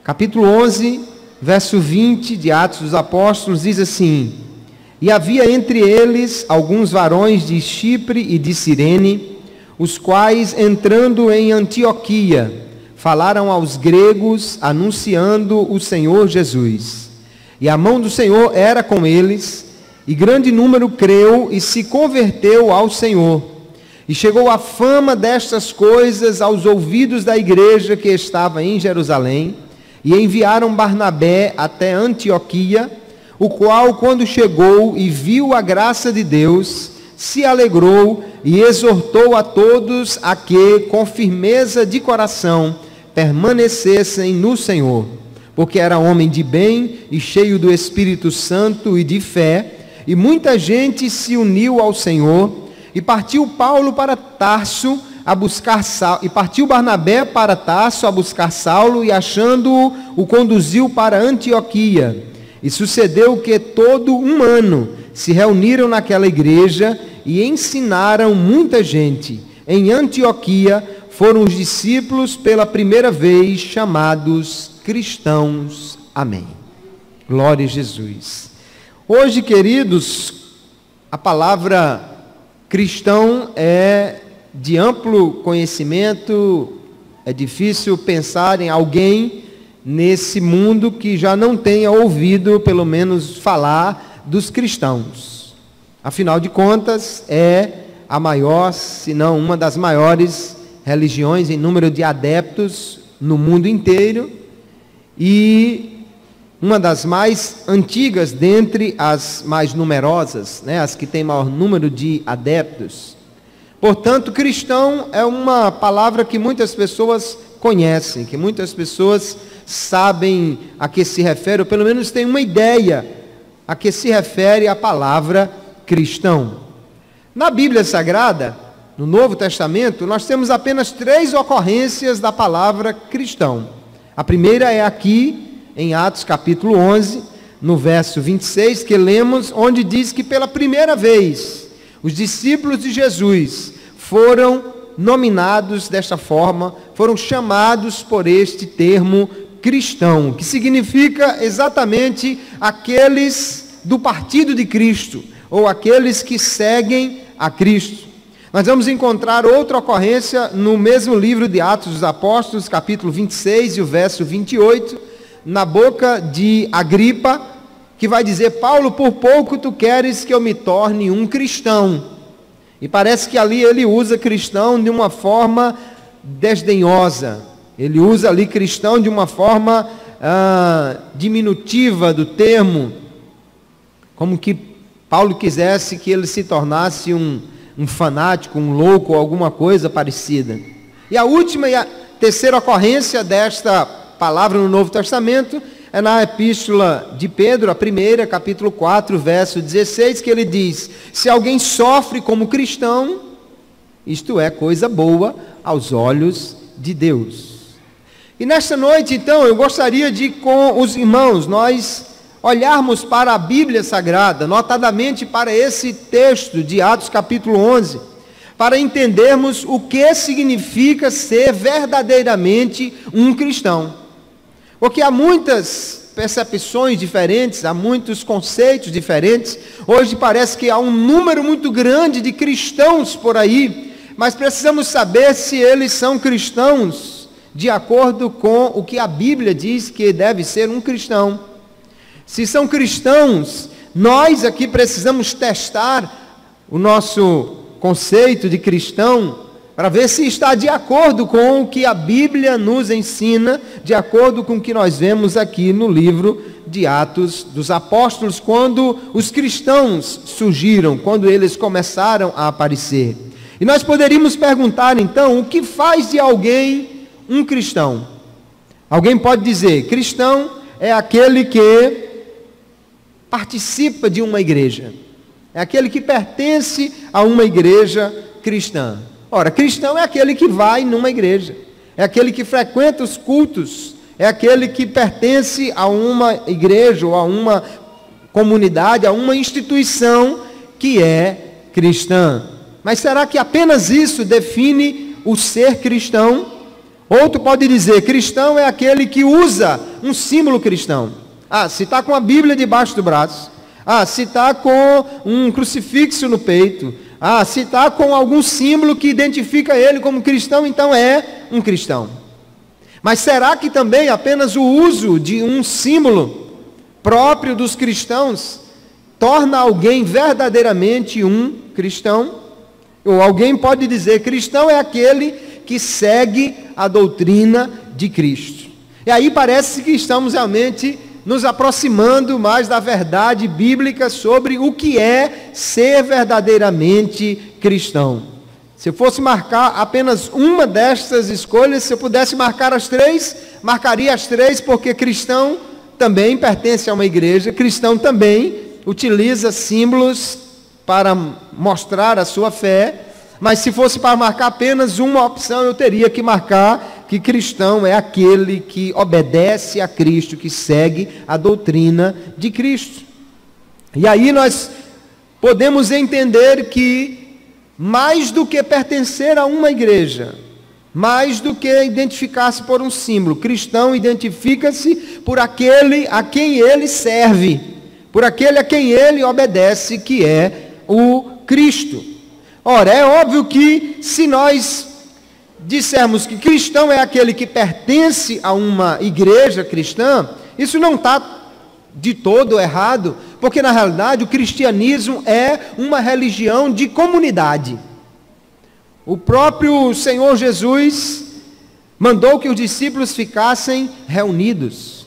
capítulo 11, verso 20 de Atos dos Apóstolos, diz assim: E havia entre eles alguns varões de Chipre e de Cirene, os quais, entrando em Antioquia, falaram aos gregos, anunciando o Senhor Jesus. E a mão do Senhor era com eles, e grande número creu e se converteu ao Senhor. E chegou a fama destas coisas aos ouvidos da igreja que estava em Jerusalém, e enviaram Barnabé até Antioquia, o qual, quando chegou e viu a graça de Deus, se alegrou e exortou a todos a que, com firmeza de coração, permanecessem no Senhor, porque era homem de bem e cheio do Espírito Santo e de fé, e muita gente se uniu ao Senhor. E partiu Paulo para Tarso a buscar Saulo, e partiu Barnabé para Tarso a buscar Saulo, e achando-o, o conduziu para Antioquia. E sucedeu que todo um ano se reuniram naquela igreja e ensinaram muita gente. Em Antioquia foram os discípulos pela primeira vez chamados cristãos. Amém. Glória a Jesus. Hoje, queridos, a palavra cristão é de amplo conhecimento. É difícil pensar em alguém nesse mundo que já não tenha ouvido, pelo menos, falar dos cristãos. Afinal de contas, é a maior, se não uma das maiores religiões em número de adeptos no mundo inteiro, e uma das mais antigas dentre as mais numerosas, as que têm maior número de adeptos. Portanto, cristão é uma palavra que muitas pessoas conhecem, que muitas pessoas sabem a que se refere, ou pelo menos têm uma ideia a que se refere a palavra cristão. Na Bíblia Sagrada, no Novo Testamento, nós temos apenas 3 ocorrências da palavra cristão. A primeira é aqui, em Atos capítulo 11, no verso 26, que lemos, onde diz que pela primeira vez os discípulos de Jesus foram nominados desta forma, foram chamados por este termo cristão, que significa exatamente aqueles do partido de Cristo, ou aqueles que seguem a Cristo. Nós vamos encontrar outra ocorrência no mesmo livro de Atos dos Apóstolos, capítulo 26 e o verso 28, na boca de Agripa, que vai dizer: Paulo, por pouco tu queres que eu me torne um cristão. E parece que ali ele usa cristão de uma forma desdenhosa. Ele usa ali cristão de uma forma diminutiva do termo, como que Paulo quisesse que ele se tornasse um fanático, um louco, ou alguma coisa parecida. E a última e a terceira ocorrência desta palavra no Novo Testamento é na epístola de Pedro, a primeira, capítulo 4, verso 16, que ele diz: se alguém sofre como cristão, isto é coisa boa aos olhos de Deus. E nesta noite, então, eu gostaria de, com os irmãos, nós olharmos para a Bíblia Sagrada, notadamente para esse texto de Atos capítulo 11, para entendermos o que significa ser verdadeiramente um cristão. Porque há muitas percepções diferentes, há muitos conceitos diferentes. Hoje parece que há um número muito grande de cristãos por aí, mas precisamos saber se eles são cristãos de acordo com o que a Bíblia diz que deve ser um cristão. Se são cristãos, nós aqui precisamos testar o nosso conceito de cristão para ver se está de acordo com o que a Bíblia nos ensina, de acordo com o que nós vemos aqui no livro de Atos dos Apóstolos, quando os cristãos surgiram, quando eles começaram a aparecer. E nós poderíamos perguntar então, o que faz de alguém um cristão? Alguém pode dizer: cristão é aquele que participa de uma igreja, é aquele que pertence a uma igreja cristã. Ora, cristão é aquele que vai numa igreja, é aquele que frequenta os cultos, é aquele que pertence a uma igreja ou a uma comunidade, a uma instituição que é cristã. Mas será que apenas isso define o ser cristão? Outro pode dizer, cristão é aquele que usa um símbolo cristão. Se está com a Bíblia debaixo do braço. Se está com um crucifixo no peito. Se está com algum símbolo que identifica ele como cristão, então é um cristão. Mas será que também apenas o uso de um símbolo próprio dos cristãos torna alguém verdadeiramente um cristão? Ou alguém pode dizer, cristão é aquele que segue a doutrina de Cristo. E aí parece que estamos realmente nos aproximando mais da verdade bíblica sobre o que é ser verdadeiramente cristão. Se eu fosse marcar apenas uma destas escolhas, se eu pudesse marcar as três, marcaria as três, porque cristão também pertence a uma igreja, cristão também utiliza símbolos para mostrar a sua fé, mas se fosse para marcar apenas uma opção, eu teria que marcar que cristão é aquele que obedece a Cristo, que segue a doutrina de Cristo. E aí nós podemos entender que, mais do que pertencer a uma igreja, mais do que identificar-se por um símbolo, cristão identifica-se por aquele a quem ele serve, por aquele a quem ele obedece, que é o Cristo. Ora, é óbvio que se nós dissermos que cristão é aquele que pertence a uma igreja cristã, isso não está de todo errado, porque na realidade o cristianismo é uma religião de comunidade. O próprio Senhor Jesus mandou que os discípulos ficassem reunidos.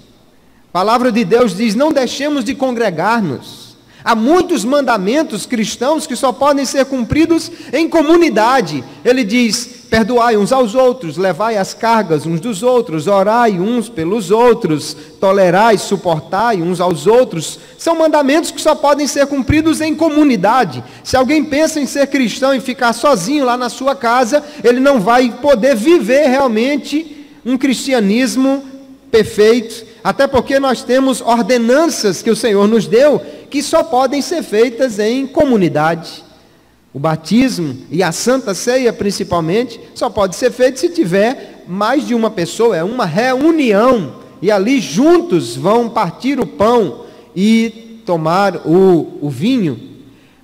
A palavra de Deus diz, não deixemos de congregar-nos. Há muitos mandamentos cristãos que só podem ser cumpridos em comunidade. Ele diz, perdoai uns aos outros, levai as cargas uns dos outros, orai uns pelos outros, tolerai, suportai uns aos outros. São mandamentos que só podem ser cumpridos em comunidade. Se alguém pensa em ser cristão e ficar sozinho lá na sua casa, ele não vai poder viver realmente um cristianismo perfeito, até porque nós temos ordenanças que o Senhor nos deu, que só podem ser feitas em comunidade. O batismo e a Santa Ceia, principalmente, só pode ser feito se tiver mais de uma pessoa, é uma reunião, e ali juntos vão partir o pão e tomar o vinho.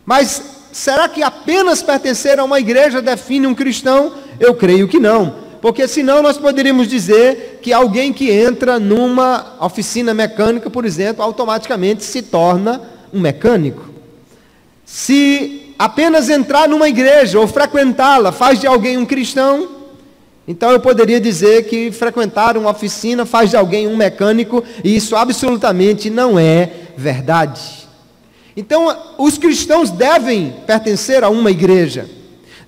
Mas será que apenas pertencer a uma igreja define um cristão? Eu creio que não, porque senão nós poderíamos dizer que alguém que entra numa oficina mecânica, por exemplo, automaticamente se torna um mecânico. Se apenas entrar numa igreja ou frequentá-la faz de alguém um cristão, então eu poderia dizer que frequentar uma oficina faz de alguém um mecânico, e isso absolutamente não é verdade. Então os cristãos devem pertencer a uma igreja,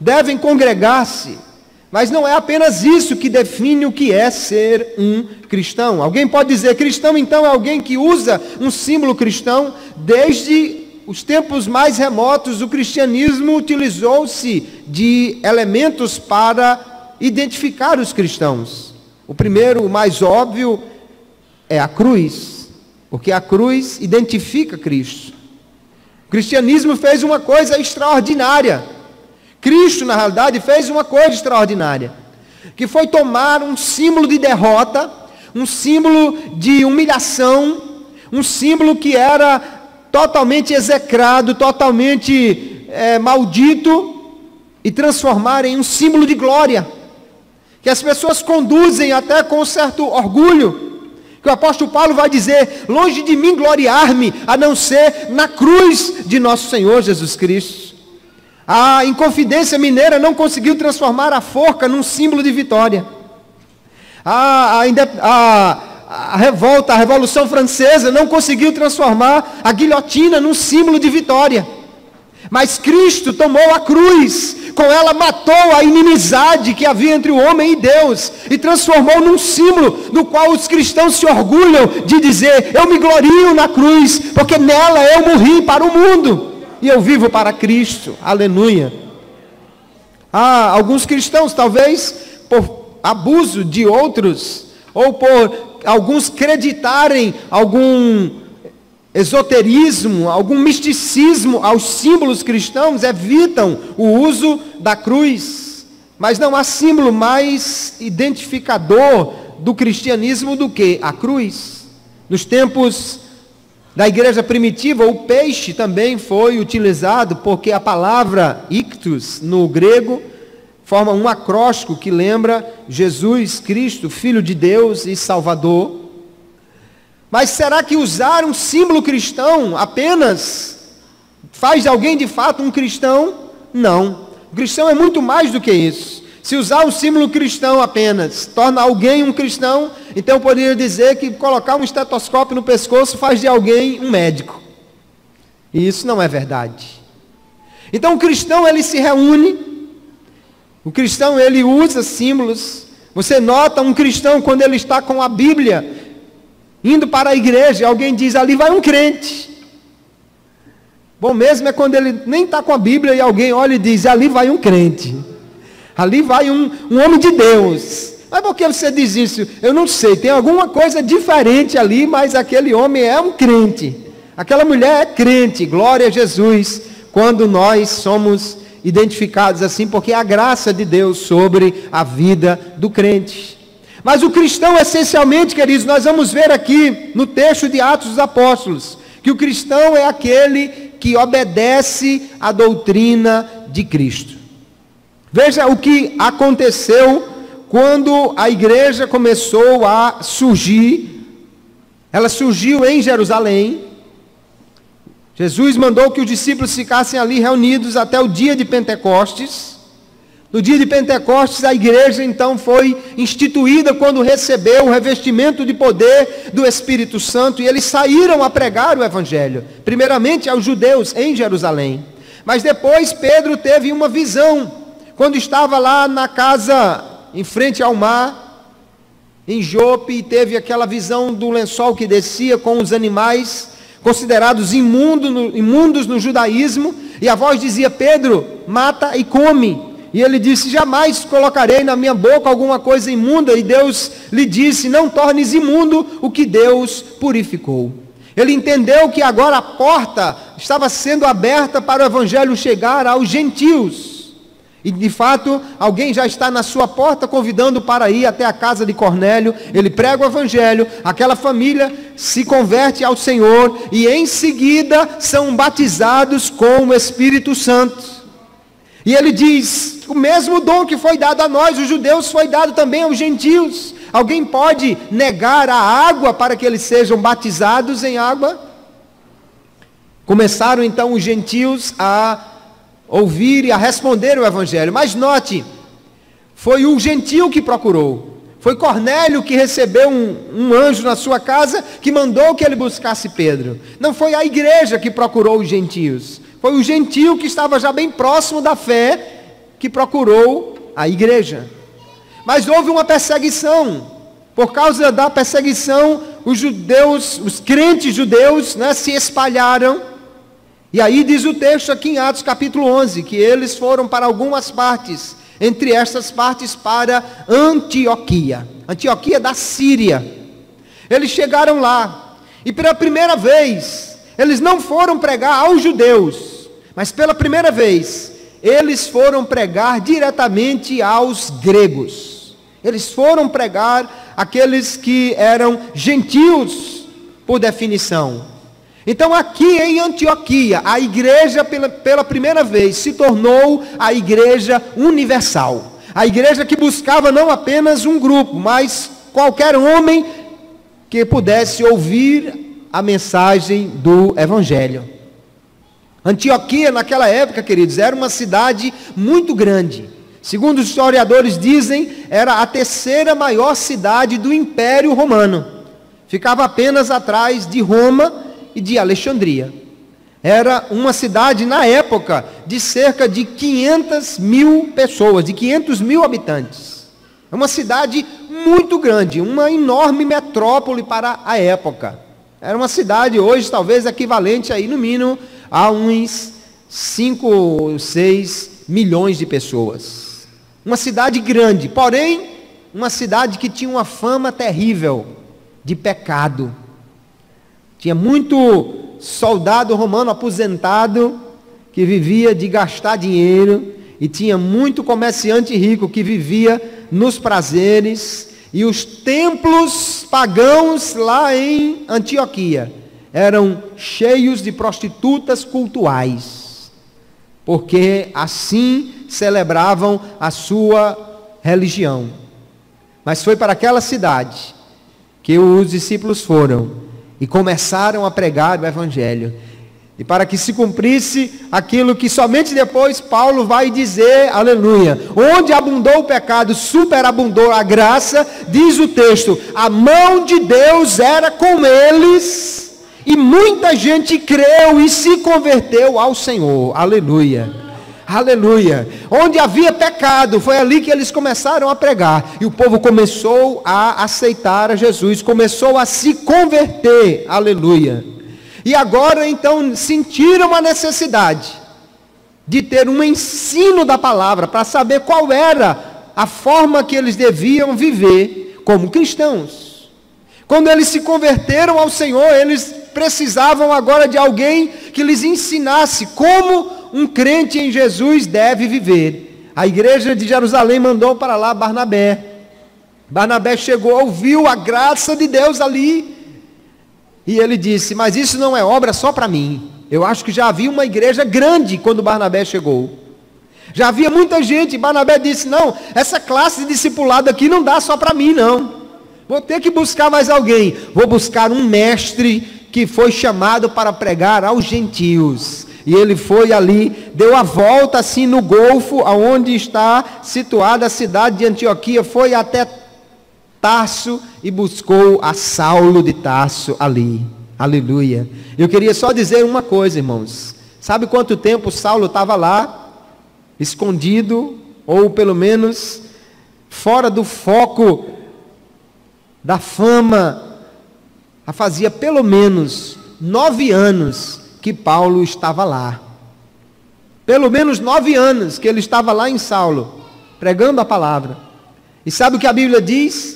devem congregar-se, mas não é apenas isso que define o que é ser um cristão. Alguém pode dizer, cristão então é alguém que usa um símbolo cristão. Desde os tempos mais remotos, o cristianismo utilizou-se de elementos para identificar os cristãos. O primeiro, o mais óbvio, é a cruz, porque a cruz identifica Cristo. O cristianismo fez uma coisa extraordinária. Cristo, na realidade, fez uma coisa extraordinária, que foi tomar um símbolo de derrota, um símbolo de humilhação, um símbolo que era totalmente execrado, totalmente maldito, e transformar em um símbolo de glória, que as pessoas conduzem até com certo orgulho, que o apóstolo Paulo vai dizer, longe de mim gloriar-me, a não ser na cruz de nosso Senhor Jesus Cristo. A Inconfidência Mineira não conseguiu transformar a forca num símbolo de vitória. A Revolução Francesa não conseguiu transformar a guilhotina num símbolo de vitória. Mas Cristo tomou a cruz, com ela matou a inimizade que havia entre o homem e Deus, e transformou num símbolo no qual os cristãos se orgulham de dizer, eu me glorio na cruz, porque nela eu morri para o mundo, e eu vivo para Cristo, aleluia. Há alguns cristãos, talvez por abuso de outros, ou por alguns acreditarem algum esoterismo, algum misticismo aos símbolos cristãos, evitam o uso da cruz. Mas não há símbolo mais identificador do cristianismo do que a cruz. Nos tempos da igreja primitiva, o peixe também foi utilizado, porque a palavra ictus, no grego, forma um acróstico que lembra Jesus Cristo, Filho de Deus e Salvador. Mas será que usar um símbolo cristão apenas faz de alguém de fato um cristão? Não. O cristão é muito mais do que isso. Se usar um símbolo cristão apenas torna alguém um cristão, então eu poderia dizer que colocar um estetoscópio no pescoço faz de alguém um médico. E isso não é verdade. Então o cristão, ele se reúne, o cristão, ele usa símbolos. Você nota um cristão quando ele está com a Bíblia, indo para a igreja, alguém diz, ali vai um crente. Bom mesmo é quando ele nem está com a Bíblia e alguém olha e diz, ali vai um crente. Ali vai um homem de Deus. Mas por que você diz isso? Eu não sei, tem alguma coisa diferente ali, mas aquele homem é um crente. Aquela mulher é crente, glória a Jesus, quando nós somos identificados assim, porque é a graça de Deus sobre a vida do crente. Mas o cristão, essencialmente, queridos, nós vamos ver aqui no texto de Atos dos Apóstolos, que o cristão é aquele que obedece à doutrina de Cristo. Veja o que aconteceu quando a igreja começou a surgir. Ela surgiu em Jerusalém. Jesus mandou que os discípulos ficassem ali reunidos até o dia de Pentecostes. No dia de Pentecostes, a igreja então foi instituída quando recebeu o revestimento de poder do Espírito Santo, e eles saíram a pregar o Evangelho, primeiramente aos judeus em Jerusalém. Mas depois Pedro teve uma visão, quando estava lá na casa, em frente ao mar, em Jope, e teve aquela visão do lençol que descia com os animais, considerados imundos no judaísmo, e a voz dizia, Pedro, mata e come. E ele disse, jamais colocarei na minha boca alguma coisa imunda, e Deus lhe disse, não tornes imundo o que Deus purificou. Ele entendeu que agora a porta estava sendo aberta para o Evangelho chegar aos gentios. E de fato, alguém já está na sua porta convidando para ir até a casa de Cornélio. Ele prega o Evangelho, aquela família se converte ao Senhor e em seguida são batizados com o Espírito Santo. E ele diz, o mesmo dom que foi dado a nós, os judeus, foi dado também aos gentios. Alguém pode negar a água para que eles sejam batizados em água? Começaram então os gentios a ouvir e a responder o Evangelho. Mas note, foi o gentio que procurou. Foi Cornélio que recebeu um anjo na sua casa, que mandou que ele buscasse Pedro. Não foi a igreja que procurou os gentios. Foi o gentio que estava já bem próximo da fé, que procurou a igreja. Mas houve uma perseguição. Por causa da perseguição, os judeus, os crentes judeus, se espalharam. E aí diz o texto aqui em Atos capítulo 11, que eles foram para algumas partes, entre estas partes para Antioquia, Antioquia da Síria. Eles chegaram lá, e pela primeira vez, eles não foram pregar aos judeus, mas pela primeira vez, eles foram pregar diretamente aos gregos. Eles foram pregar aqueles que eram gentios, por definição. Então aqui em Antioquia, a igreja pela primeira vez se tornou a igreja universal. A igreja que buscava não apenas um grupo, mas qualquer homem que pudesse ouvir a mensagem do Evangelho. Antioquia naquela época, queridos, era uma cidade muito grande. Segundo os historiadores dizem, era a terceira maior cidade do Império Romano. Ficava apenas atrás de Roma e de Alexandria. Era uma cidade, na época, de cerca de 500 mil pessoas, de 500 mil habitantes. É uma cidade muito grande, uma enorme metrópole para a época. Era uma cidade, hoje, talvez equivalente aí, no mínimo, a uns 5 ou 6 milhões de pessoas. Uma cidade grande, porém, uma cidade que tinha uma fama terrível de pecado. Tinha muito soldado romano aposentado que vivia de gastar dinheiro e tinha muito comerciante rico que vivia nos prazeres, e os templos pagãos lá em Antioquia eram cheios de prostitutas cultuais, porque assim celebravam a sua religião. Mas foi para aquela cidade que os discípulos foram e começaram a pregar o Evangelho. E para que se cumprisse aquilo que somente depois Paulo vai dizer, aleluia, onde abundou o pecado, superabundou a graça, diz o texto, a mão de Deus era com eles, e muita gente creu e se converteu ao Senhor, aleluia, aleluia. Onde havia pecado, foi ali que eles começaram a pregar, e o povo começou a aceitar a Jesus, começou a se converter, aleluia. E agora então sentiram a necessidade de ter um ensino da palavra, para saber qual era a forma que eles deviam viver como cristãos. Quando eles se converteram ao Senhor, eles precisavam agora de alguém que lhes ensinasse como um crente em Jesus deve viver. A igreja de Jerusalém mandou para lá Barnabé. Barnabé chegou, ouviu a graça de Deus ali, e ele disse, mas isso não é obra só para mim. Eu acho que já havia uma igreja grande quando Barnabé chegou. Já havia muita gente. Barnabé disse, não, essa classe de discipulado aqui não dá só para mim não. Vou ter que buscar mais alguém. Vou buscar um mestre que foi chamado para pregar aos gentios. E ele foi ali, deu a volta assim no golfo, aonde está situada a cidade de Antioquia, foi até Tarso e buscou a Saulo de Tarso ali, aleluia. Eu queria só dizer uma coisa, irmãos, sabe quanto tempo Saulo estava lá, escondido, ou pelo menos fora do foco da fama? Fazia pelo menos 9 anos que Paulo estava lá, pelo menos 9 anos que ele estava lá em Saulo, pregando a palavra. E sabe o que a Bíblia diz?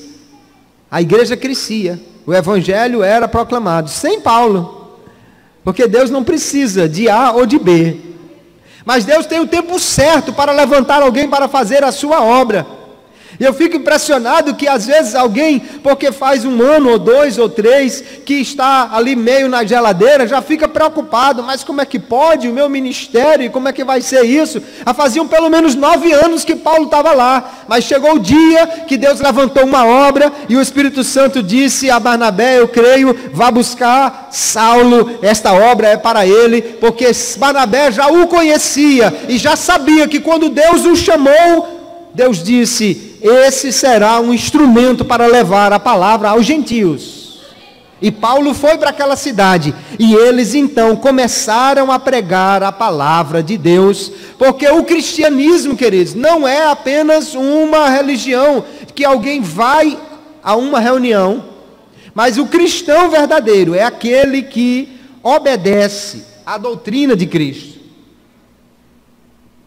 A igreja crescia, o evangelho era proclamado, sem Paulo, porque Deus não precisa de A ou de B, mas Deus tem o tempo certo para levantar alguém para fazer a sua obra. E eu fico impressionado que às vezes alguém, porque faz 1 ano, ou 2, ou 3, que está ali meio na geladeira, já fica preocupado, mas como é que pode o meu ministério, e como é que vai ser isso? Faziam pelo menos 9 anos que Paulo estava lá, mas chegou o dia que Deus levantou uma obra, e o Espírito Santo disse a Barnabé, eu creio, vá buscar Saulo, esta obra é para ele, porque Barnabé já o conhecia, e já sabia que quando Deus o chamou, Deus disse, esse será um instrumento para levar a palavra aos gentios. E Paulo foi para aquela cidade, e eles então começaram a pregar a palavra de Deus, porque o cristianismo, queridos, não é apenas uma religião, que alguém vai a uma reunião, mas o cristão verdadeiro é aquele que obedece à doutrina de Cristo.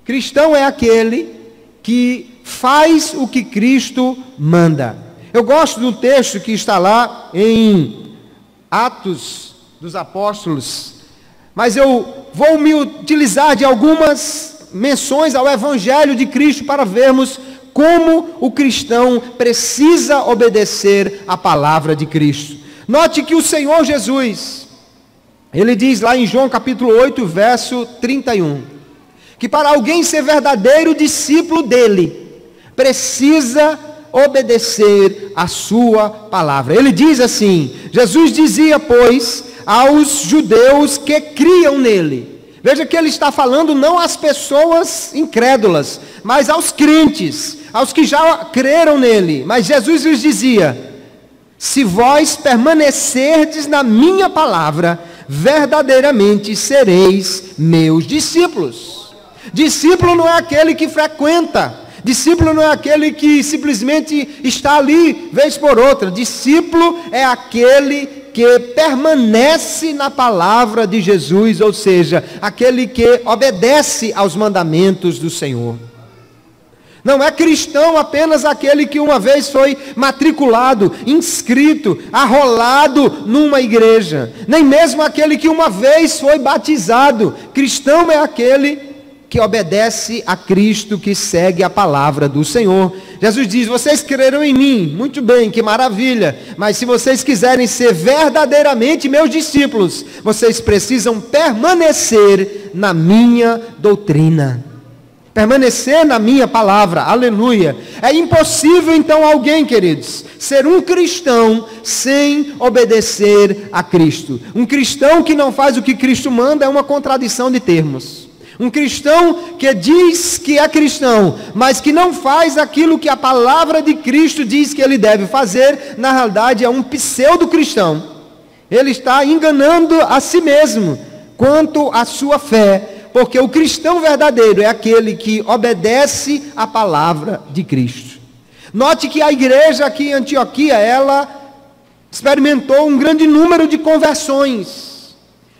Cristão é aquele que faz o que Cristo manda. Eu gosto do texto que está lá em Atos dos Apóstolos, mas eu vou me utilizar de algumas menções ao Evangelho de Cristo para vermos como o cristão precisa obedecer à palavra de Cristo. Note que o Senhor Jesus, ele diz lá em João capítulo 8, verso 31, que para alguém ser verdadeiro discípulo dele, precisa obedecer a sua palavra. Ele diz assim, Jesus dizia, pois, aos judeus que criam nele. Veja que ele está falando não às pessoas incrédulas, mas aos crentes, aos que já creram nele. Mas Jesus lhes dizia, se vós permanecerdes na minha palavra, verdadeiramente sereis meus discípulos. Discípulo não é aquele que frequenta, discípulo não é aquele que simplesmente está ali, vez por outra. Discípulo é aquele que permanece na palavra de Jesus, ou seja, aquele que obedece aos mandamentos do Senhor. Não é cristão apenas aquele que uma vez foi matriculado, inscrito, arrolado numa igreja, nem mesmo aquele que uma vez foi batizado. Cristão é aquele que obedece a Cristo, que segue a palavra do Senhor. Jesus diz: vocês creram em mim, muito bem, que maravilha, mas se vocês quiserem ser verdadeiramente meus discípulos, vocês precisam permanecer na minha doutrina, permanecer na minha palavra. Aleluia. É impossível então alguém, queridos, ser um cristão sem obedecer a Cristo. Um cristão que não faz o que Cristo manda é uma contradição de termos. Um cristão que diz que é cristão, mas que não faz aquilo que a palavra de Cristo diz que ele deve fazer, na realidade é um pseudo-cristão. Ele está enganando a si mesmo quanto à sua fé, porque o cristão verdadeiro é aquele que obedece a palavra de Cristo. Note que a igreja aqui em Antioquia, ela experimentou um grande número de conversões,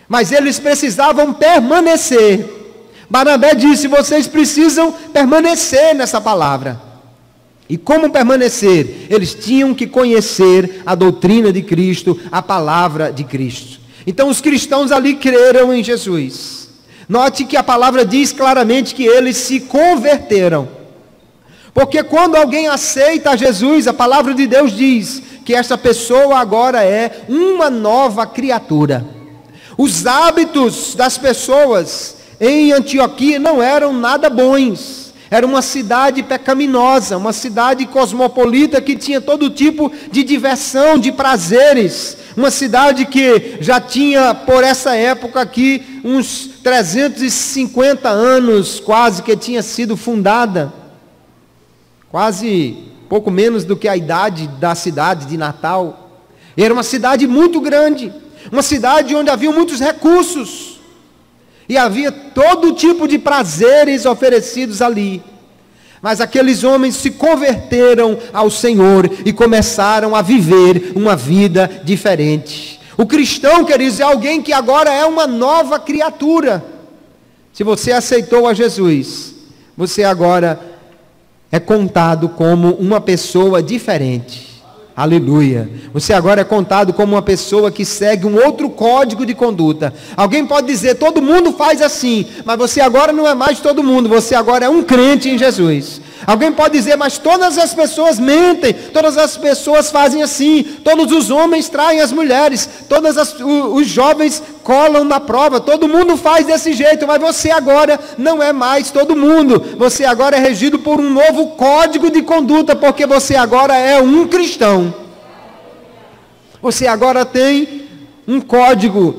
mas eles precisavam permanecer. Barnabé disse: vocês precisam permanecer nessa palavra. E como permanecer? Eles tinham que conhecer a doutrina de Cristo, a palavra de Cristo. Então os cristãos ali creram em Jesus. Note que a palavra diz claramente que eles se converteram. Porque quando alguém aceita Jesus, a palavra de Deus diz que essa pessoa agora é uma nova criatura. Os hábitos das pessoas em Antioquia não eram nada bons. Era uma cidade pecaminosa, uma cidade cosmopolita que tinha todo tipo de diversão, de prazeres. Uma cidade que já tinha, por essa época aqui, uns 350 anos quase que tinha sido fundada. Quase pouco menos do que a idade da cidade de Natal. Era uma cidade muito grande, uma cidade onde havia muitos recursos. E havia todo tipo de prazeres oferecidos ali. Mas aqueles homens se converteram ao Senhor e começaram a viver uma vida diferente. O cristão, queridos, é alguém que agora é uma nova criatura. Se você aceitou a Jesus, você agora é contado como uma pessoa diferente. Aleluia. Você agora é contado como uma pessoa que segue um outro código de conduta. Alguém pode dizer: todo mundo faz assim, mas você agora não é mais todo mundo, você agora é um crente em Jesus. Alguém pode dizer: mas todas as pessoas mentem, todas as pessoas fazem assim, todos os homens traem as mulheres, os jovens colam na prova, todo mundo faz desse jeito, mas você agora não é mais todo mundo, você agora é regido por um novo código de conduta, porque você agora é um cristão. Você agora tem um código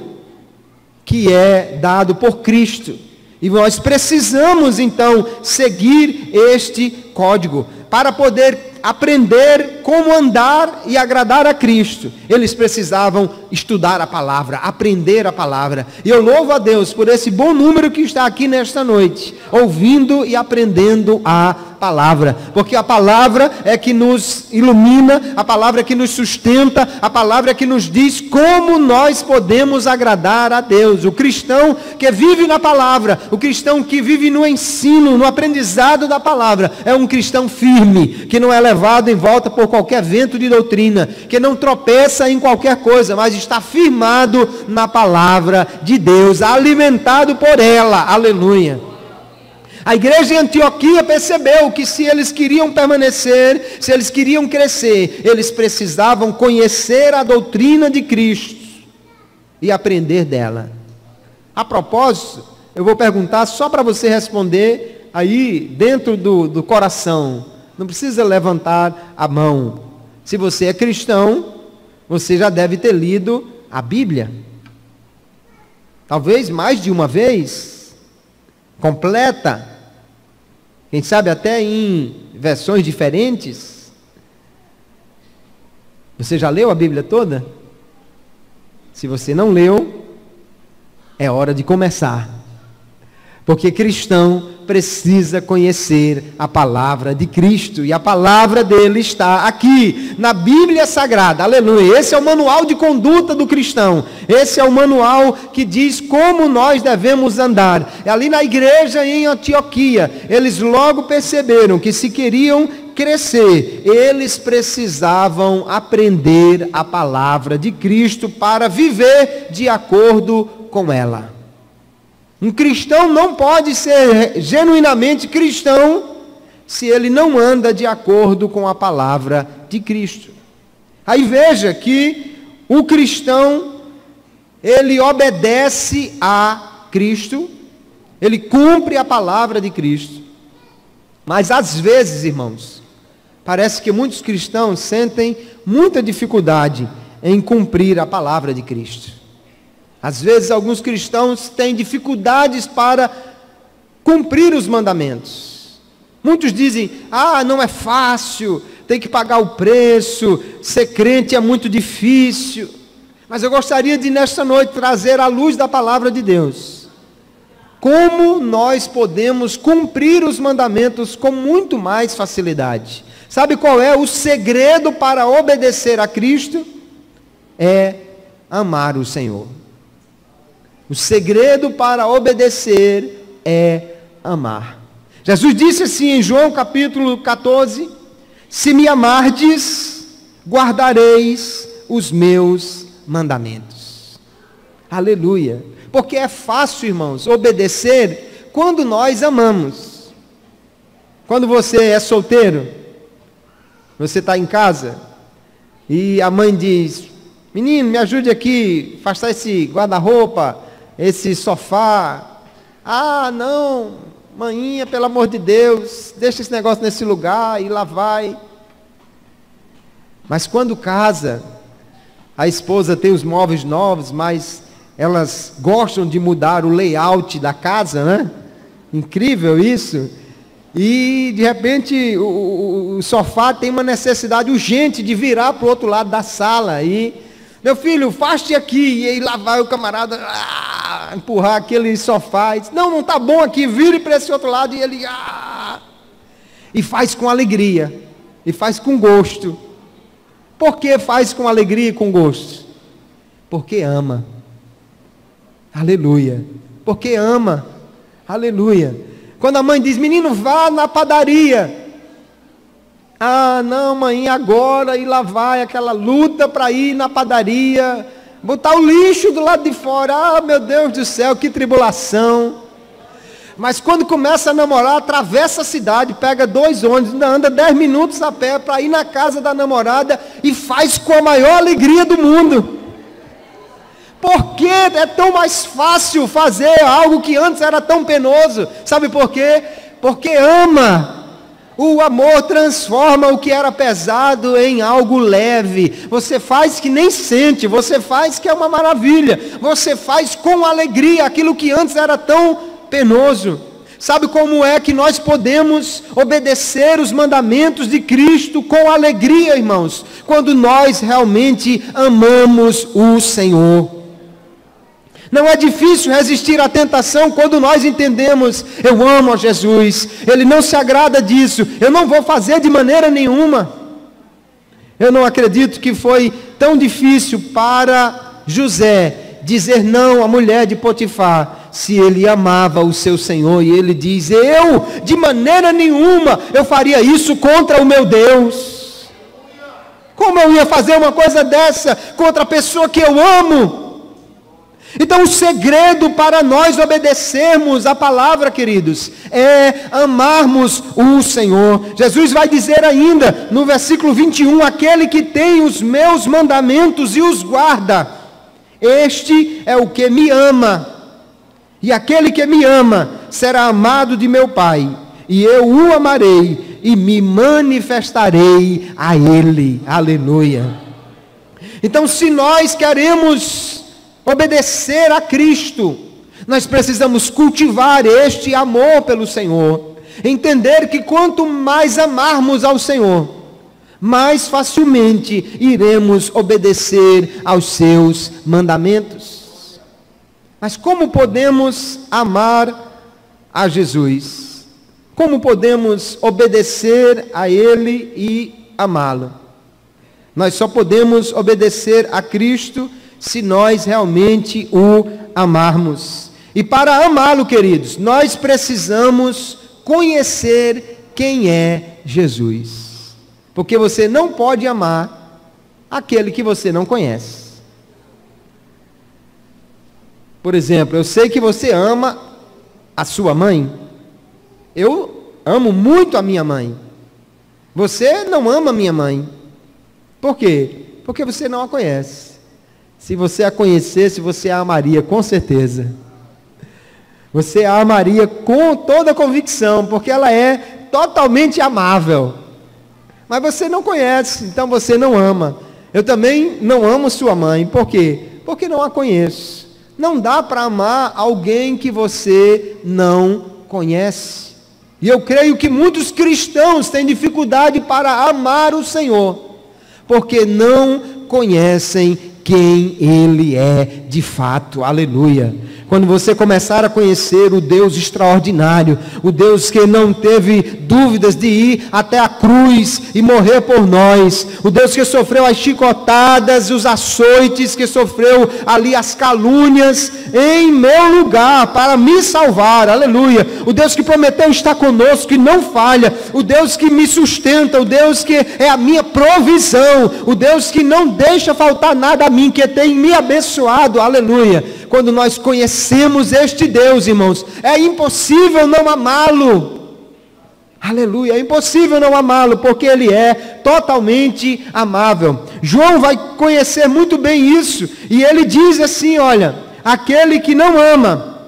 que é dado por Cristo. E nós precisamos então seguir este código para poder aprender como andar e agradar a Cristo. Eles precisavam estudar a palavra, aprender a palavra. E eu louvo a Deus por esse bom número que está aqui nesta noite, ouvindo e aprendendo a palavra, porque a palavra é que nos ilumina, a palavra é que nos sustenta, a palavra é que nos diz como nós podemos agradar a Deus. O cristão que vive na palavra, o cristão que vive no ensino, no aprendizado da palavra, é um cristão firme, que não é levado em volta por qualquer vento de doutrina, que não tropeça em qualquer coisa, mas está firmado na palavra de Deus, alimentado por ela. Aleluia. A igreja em Antioquia percebeu que se eles queriam permanecer, se eles queriam crescer, eles precisavam conhecer a doutrina de Cristo e aprender dela. A propósito, eu vou perguntar só para você responder aí dentro do coração. Não precisa levantar a mão. Se você é cristão, você já deve ter lido a Bíblia. Talvez mais de uma vez, completa. Quem sabe até em versões diferentes. Você já leu a Bíblia toda? Se você não leu, é hora de começar. Porque cristão precisa conhecer a palavra de Cristo. E a palavra dele está aqui, na Bíblia Sagrada. Aleluia. Esse é o manual de conduta do cristão. Esse é o manual que diz como nós devemos andar. Ali na igreja em Antioquia, eles logo perceberam que se queriam crescer, eles precisavam aprender a palavra de Cristo para viver de acordo com ela. Um cristão não pode ser genuinamente cristão se ele não anda de acordo com a palavra de Cristo. Aí veja que o cristão, ele obedece a Cristo, ele cumpre a palavra de Cristo. Mas às vezes, irmãos, parece que muitos cristãos sentem muita dificuldade em cumprir a palavra de Cristo. Às vezes alguns cristãos têm dificuldades para cumprir os mandamentos. Muitos dizem, não é fácil, tem que pagar o preço, ser crente é muito difícil. Mas eu gostaria de nesta noite trazer à luz da palavra de Deus como nós podemos cumprir os mandamentos com muito mais facilidade. Sabe qual é o segredo para obedecer a Cristo? É amar o Senhor. O segredo para obedecer é amar. Jesus disse assim em João capítulo 14, se me amardes, guardareis os meus mandamentos. Aleluia. Porque é fácil, irmãos, obedecer quando nós amamos. Quando você é solteiro, você está em casa, e a mãe diz, menino, me ajude aqui, afastar esse guarda-roupa, esse sofá. Não, maninha, pelo amor de Deus, deixa esse negócio nesse lugar, e lá vai. Mas quando casa, a esposa tem os móveis novos, mas elas gostam de mudar o layout da casa, né? Incrível isso. E de repente o sofá tem uma necessidade urgente de virar para o outro lado da sala. E, meu filho, faste aqui. E aí lá vai o camarada empurrar aquele sofá. E diz, não está bom aqui, vire para esse outro lado. E ele e faz com alegria, e faz com gosto. Por que faz com alegria e com gosto? Porque ama. Aleluia. Porque ama. Aleluia. Quando a mãe diz, menino, vá na padaria. Não, mãe, agora, e lá vai aquela luta para ir na padaria, botar o lixo do lado de fora. Meu Deus do céu, que tribulação. Mas quando começa a namorar, atravessa a cidade, pega 2 ônibus, anda 10 minutos a pé para ir na casa da namorada e faz com a maior alegria do mundo. Por que é tão mais fácil fazer algo que antes era tão penoso? Sabe por quê? Porque ama. O amor transforma o que era pesado em algo leve. Você faz que nem sente, você faz que é uma maravilha. Você faz com alegria aquilo que antes era tão penoso. Sabe como é que nós podemos obedecer os mandamentos de Cristo com alegria, irmãos? Quando nós realmente amamos o Senhor. Não é difícil resistir à tentação quando nós entendemos, eu amo a Jesus, Ele não se agrada disso, eu não vou fazer de maneira nenhuma. Eu não acredito que foi tão difícil para José dizer não à mulher de Potifar, se ele amava o seu Senhor, e ele diz, eu de maneira nenhuma, eu faria isso contra o meu Deus. Como eu ia fazer uma coisa dessa contra a pessoa que eu amo? Então o segredo para nós obedecermos a palavra, queridos, é amarmos o Senhor. Jesus vai dizer ainda, no versículo 21, aquele que tem os meus mandamentos e os guarda, este é o que me ama. E aquele que me ama será amado de meu Pai, e eu o amarei e me manifestarei a Ele. Aleluia. Então, se nós queremos obedecer a Cristo, nós precisamos cultivar este amor pelo Senhor, entender que quanto mais amarmos ao Senhor, mais facilmente iremos obedecer aos seus mandamentos. Mas como podemos amar a Jesus? Como podemos obedecer a Ele e amá-lo? Nós só podemos obedecer a Cristo se nós realmente o amarmos. E para amá-lo, queridos, nós precisamos conhecer quem é Jesus. Porque você não pode amar aquele que você não conhece. Por exemplo, eu sei que você ama a sua mãe? Eu amo muito a minha mãe. Você não ama a minha mãe. Por quê? Porque você não a conhece. Se você a conhecesse, você a amaria, com certeza. Você a amaria com toda a convicção, porque ela é totalmente amável. Mas você não conhece, então você não ama. Eu também não amo sua mãe. Por quê? Porque não a conheço. Não dá para amar alguém que você não conhece. E eu creio que muitos cristãos têm dificuldade para amar o Senhor, porque não conhecem quem Ele é de fato. Aleluia. Quando você começar a conhecer o Deus extraordinário, o Deus que não teve dúvidas de ir até a cruz e morrer por nós, o Deus que sofreu as chicotadas, os açoites, que sofreu ali as calúnias em meu lugar para me salvar, aleluia, o Deus que prometeu estar conosco e não falha, o Deus que me sustenta, o Deus que é a minha provisão, o Deus que não deixa faltar nada a mim, que tem me abençoado, aleluia. Quando nós conhecemos este Deus, irmãos, é impossível não amá-lo. Aleluia, é impossível não amá-lo, porque Ele é totalmente amável. João vai conhecer muito bem isso, e ele diz assim, olha, aquele que não ama,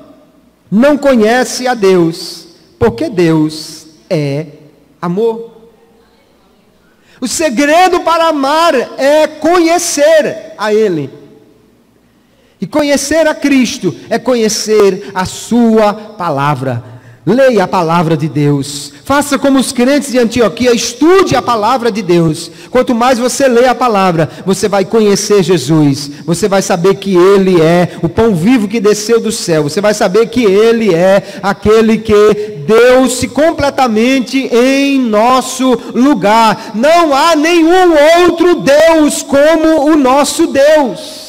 não conhece a Deus, porque Deus é amor. O segredo para amar é conhecer a Ele. E conhecer a Cristo é conhecer a sua palavra. Leia a palavra de Deus. Faça como os crentes de Antioquia, estude a palavra de Deus. Quanto mais você lê a palavra, você vai conhecer Jesus. Você vai saber que Ele é o pão vivo que desceu do céu. Você vai saber que Ele é aquele que deu-se completamente em nosso lugar. Não há nenhum outro Deus como o nosso Deus.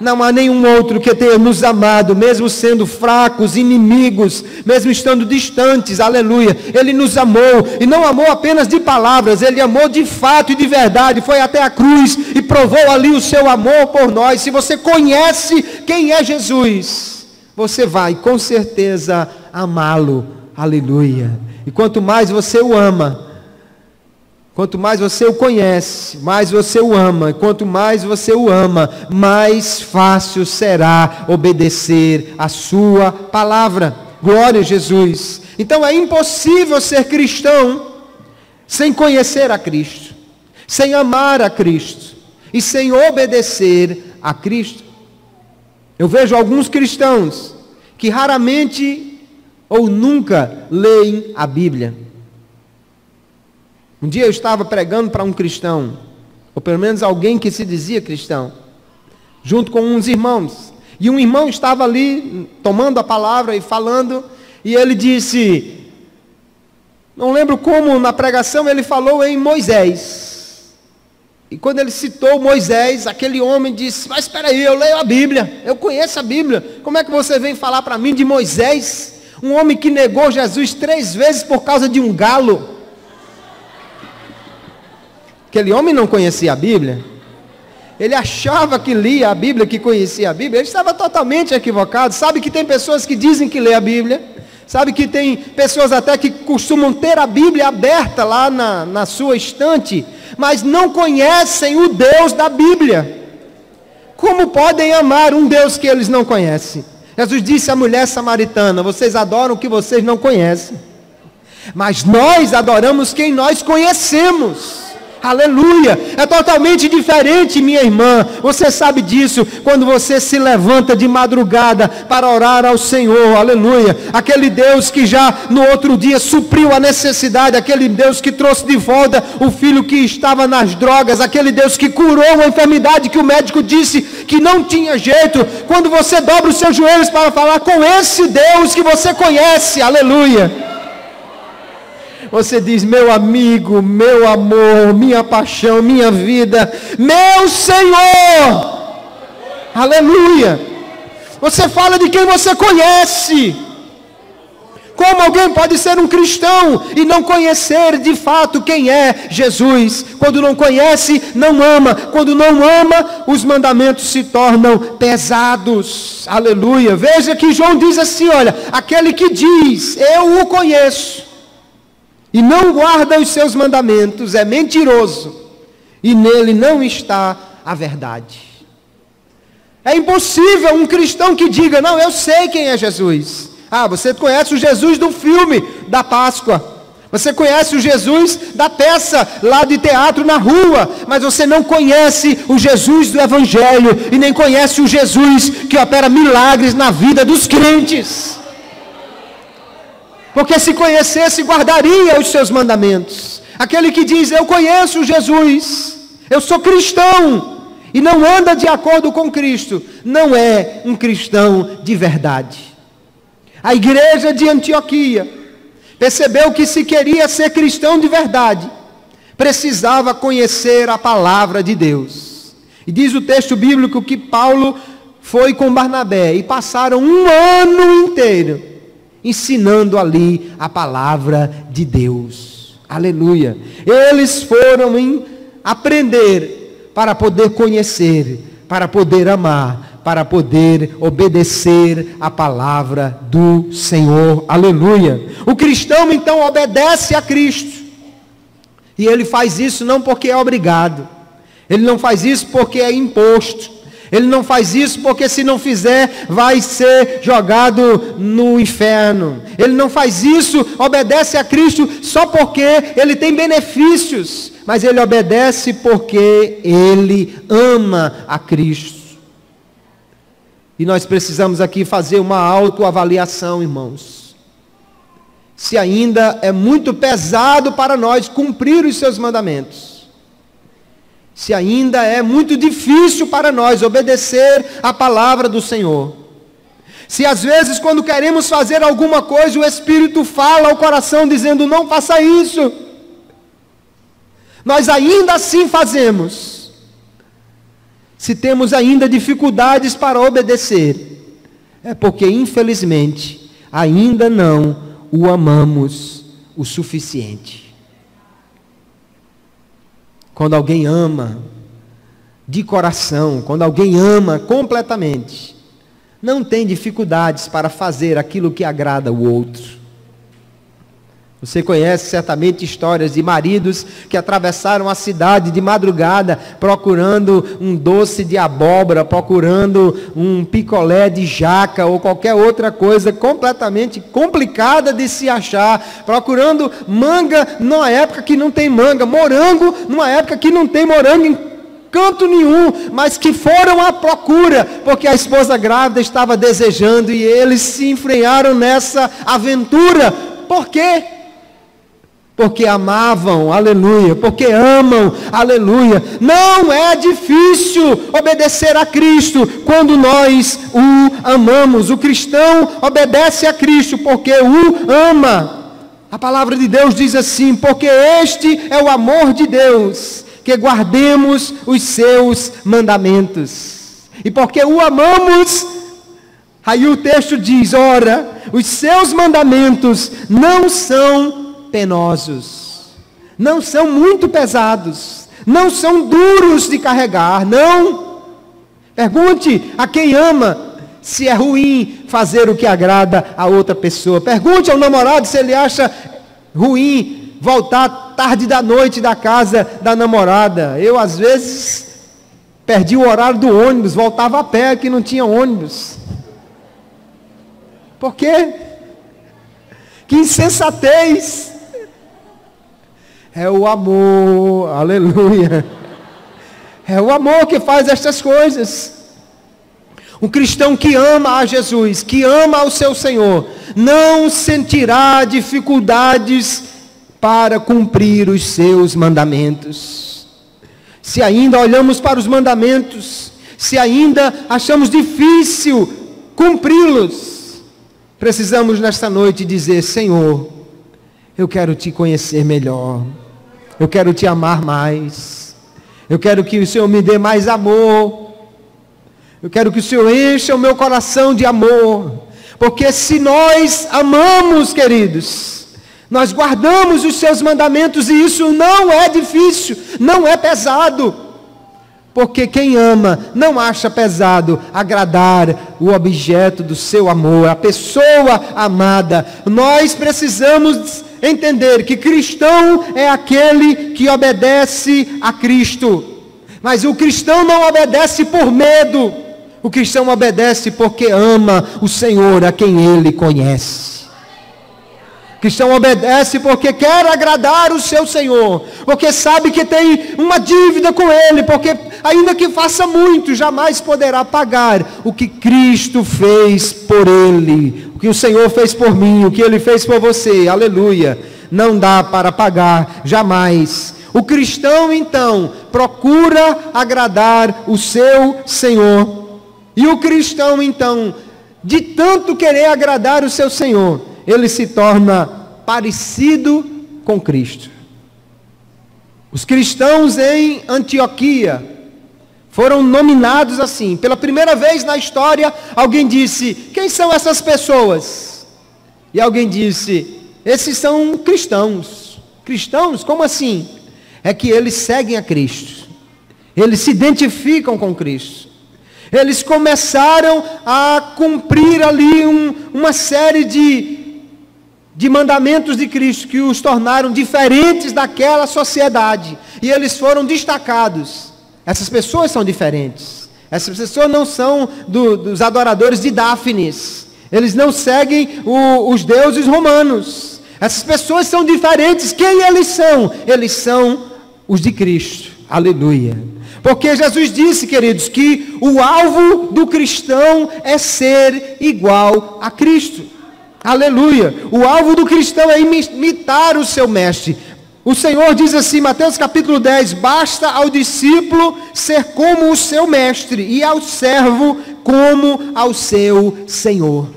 Não há nenhum outro que tenha nos amado, mesmo sendo fracos, inimigos, mesmo estando distantes, aleluia. Ele nos amou, e não amou apenas de palavras, Ele amou de fato e de verdade, foi até a cruz e provou ali o seu amor por nós. Se você conhece quem é Jesus, você vai com certeza amá-lo, aleluia. E quanto mais você o ama, quanto mais você o conhece, mais você o ama. Quanto mais você o ama, mais fácil será obedecer a sua palavra. Glória a Jesus. Então é impossível ser cristão sem conhecer a Cristo, sem amar a Cristo e sem obedecer a Cristo. Eu vejo alguns cristãos que raramente ou nunca leem a Bíblia. Um dia eu estava pregando para um cristão, ou pelo menos alguém que se dizia cristão, junto com uns irmãos. E um irmão estava ali tomando a palavra e falando, e ele disse, não lembro como na pregação ele falou em Moisés. E quando ele citou Moisés, aquele homem disse, mas espera aí, eu leio a Bíblia, eu conheço a Bíblia, como é que você vem falar para mim de Moisés? Um homem que negou Jesus 3 vezes por causa de um galo. Aquele homem não conhecia a Bíblia. Ele achava que lia a Bíblia, que conhecia a Bíblia. Ele estava totalmente equivocado. Sabe que tem pessoas que dizem que lê a Bíblia. Sabe que tem pessoas até que costumam ter a Bíblia aberta lá na sua estante, mas não conhecem o Deus da Bíblia. Como podem amar um Deus que eles não conhecem? Jesus disse à mulher samaritana, vocês adoram o que vocês não conhecem, mas nós adoramos quem nós conhecemos. Aleluia, é totalmente diferente, minha irmã, você sabe disso, quando você se levanta de madrugada para orar ao Senhor, aleluia, aquele Deus que já no outro dia supriu a necessidade, aquele Deus que trouxe de volta o filho que estava nas drogas, aquele Deus que curou uma enfermidade que o médico disse que não tinha jeito, quando você dobra os seus joelhos para falar com esse Deus que você conhece, aleluia, você diz, meu amigo, meu amor, minha paixão, minha vida, meu Senhor, aleluia. Você fala de quem você conhece. Como alguém pode ser um cristão e não conhecer de fato quem é Jesus? Quando não conhece, não ama. Quando não ama, os mandamentos se tornam pesados. Aleluia. Veja que João diz assim, olha, aquele que diz, eu o conheço, e não guarda os seus mandamentos, é mentiroso, e nele não está a verdade. É impossível um cristão que diga, não, eu sei quem é Jesus. Ah, você conhece o Jesus do filme da Páscoa. Você conhece o Jesus da peça lá de teatro na rua. Mas você não conhece o Jesus do Evangelho. E nem conhece o Jesus que opera milagres na vida dos crentes. Porque se conhecesse, guardaria os seus mandamentos. Aquele que diz, eu conheço Jesus, eu sou cristão, e não anda de acordo com Cristo, não é um cristão de verdade. A igreja de Antioquia percebeu que se queria ser cristão de verdade, precisava conhecer a palavra de Deus. E diz o texto bíblico que Paulo foi com Barnabé e passaram um ano inteiro ensinando ali a palavra de Deus. Aleluia. Eles foram aprender para poder conhecer, para poder amar, para poder obedecer a palavra do Senhor. Aleluia. O cristão então obedece a Cristo. E ele faz isso não porque é obrigado. Ele não faz isso porque é imposto. Ele não faz isso porque se não fizer vai ser jogado no inferno. Ele não faz isso, obedece a Cristo só porque ele tem benefícios. Mas ele obedece porque ele ama a Cristo. E nós precisamos aqui fazer uma autoavaliação, irmãos. Se ainda é muito pesado para nós cumprir os seus mandamentos. Se ainda é muito difícil para nós obedecer a palavra do Senhor. Se às vezes quando queremos fazer alguma coisa, o Espírito fala ao coração dizendo, não faça isso. Nós ainda assim fazemos. Se temos ainda dificuldades para obedecer, é porque, infelizmente, ainda não o amamos o suficiente. Quando alguém ama de coração, quando alguém ama completamente, não tem dificuldades para fazer aquilo que agrada o outro. Você conhece certamente histórias de maridos que atravessaram a cidade de madrugada procurando um doce de abóbora, procurando um picolé de jaca ou qualquer outra coisa completamente complicada de se achar, procurando manga numa época que não tem manga, morango numa época que não tem morango em canto nenhum, mas que foram à procura, porque a esposa grávida estava desejando e eles se enfrenharam nessa aventura. Por quê? Porque amavam, aleluia, porque amam, aleluia. Não é difícil obedecer a Cristo quando nós o amamos. O cristão obedece a Cristo porque o ama. A palavra de Deus diz assim, porque este é o amor de Deus, que guardemos os seus mandamentos. E porque o amamos, aí o texto diz, ora, os seus mandamentos não são penosos, não são muito pesados, não são duros de carregar, não. Pergunte a quem ama se é ruim fazer o que agrada a outra pessoa. Pergunte ao namorado se ele acha ruim voltar tarde da noite da casa da namorada. Eu às vezes perdi o horário do ônibus, voltava a pé que não tinha ônibus. Por quê? Que insensatez! É o amor, aleluia. É o amor que faz estas coisas. Um cristão que ama a Jesus, que ama ao seu Senhor, não sentirá dificuldades para cumprir os seus mandamentos. Se ainda olhamos para os mandamentos, se ainda achamos difícil cumpri-los, precisamos nesta noite dizer, Senhor, eu quero te conhecer melhor, eu quero te amar mais, eu quero que o Senhor me dê mais amor, eu quero que o Senhor encha o meu coração de amor, Porque se nós amamos, queridos, nós guardamos os seus mandamentos, e isso não é difícil, não é pesado. Porque quem ama não acha pesado agradar o objeto do seu amor, a pessoa amada. Nós precisamos entender que cristão é aquele que obedece a Cristo. Mas o cristão não obedece por medo. O cristão obedece porque ama o Senhor a quem ele conhece. O cristão obedece porque quer agradar o seu Senhor, porque sabe que tem uma dívida com Ele, porque ainda que faça muito, jamais poderá pagar o que Cristo fez por ele, o que o Senhor fez por mim, o que Ele fez por você, aleluia, não dá para pagar, jamais. O cristão então procura agradar o seu Senhor, e o cristão então, de tanto querer agradar o seu Senhor, ele se torna parecido com Cristo. Os cristãos em Antioquia foram nominados assim. Pela primeira vez na história, alguém disse: quem são essas pessoas? E alguém disse: esses são cristãos. Cristãos? Como assim? É que eles seguem a Cristo. Eles se identificam com Cristo. Eles começaram a cumprir ali uma série de mandamentos de Cristo, que os tornaram diferentes daquela sociedade, e eles foram destacados. Essas pessoas são diferentes. Essas pessoas não são dos adoradores de Dáfnis, eles não seguem os deuses romanos. Essas pessoas são diferentes. Quem eles são? Eles são os de Cristo, aleluia. Porque Jesus disse, queridos, que o alvo do cristão é ser igual a Cristo. Aleluia. O alvo do cristão é imitar o seu mestre. O Senhor diz assim, Mateus capítulo 10, basta ao discípulo ser como o seu mestre, e ao servo como ao seu Senhor.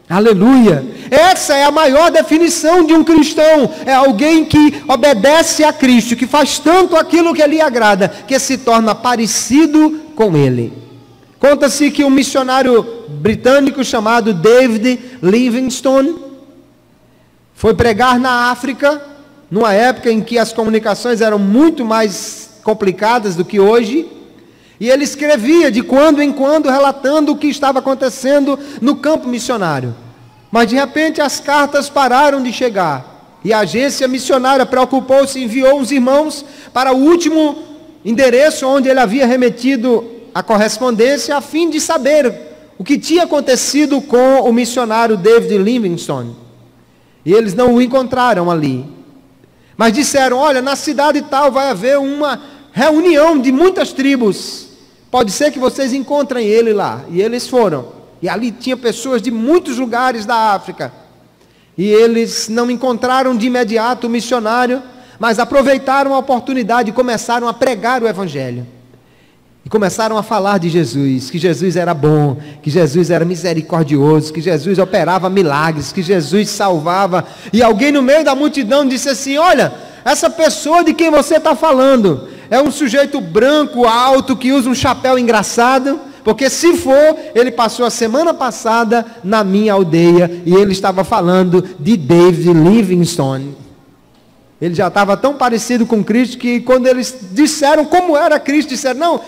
Aleluia. Essa é a maior definição de um cristão. É alguém que obedece a Cristo, que faz tanto aquilo que lhe agrada, que se torna parecido com Ele. Conta-se que um missionário britânico chamado David Livingstone foi pregar na África, numa época em que as comunicações eram muito mais complicadas do que hoje, e ele escrevia de quando em quando, relatando o que estava acontecendo no campo missionário. Mas de repente as cartas pararam de chegar, e a agência missionária preocupou-se e enviou uns irmãos para o último endereço onde ele havia remetido a correspondência, a fim de saber o que tinha acontecido com o missionário David Livingstone. E eles não o encontraram ali, mas disseram: olha, na cidade tal vai haver uma reunião de muitas tribos, pode ser que vocês encontrem ele lá. E eles foram, e ali tinha pessoas de muitos lugares da África, e eles não encontraram de imediato o missionário, mas aproveitaram a oportunidade e começaram a pregar o Evangelho. E começaram a falar de Jesus, que Jesus era bom, que Jesus era misericordioso, que Jesus operava milagres, que Jesus salvava. E alguém no meio da multidão disse assim: olha, essa pessoa de quem você está falando é um sujeito branco, alto, que usa um chapéu engraçado, porque se for, ele passou a semana passada na minha aldeia, e ele estava falando de David Livingstone. Ele já estava tão parecido com Cristo, que quando eles disseram como era Cristo, disseram: não,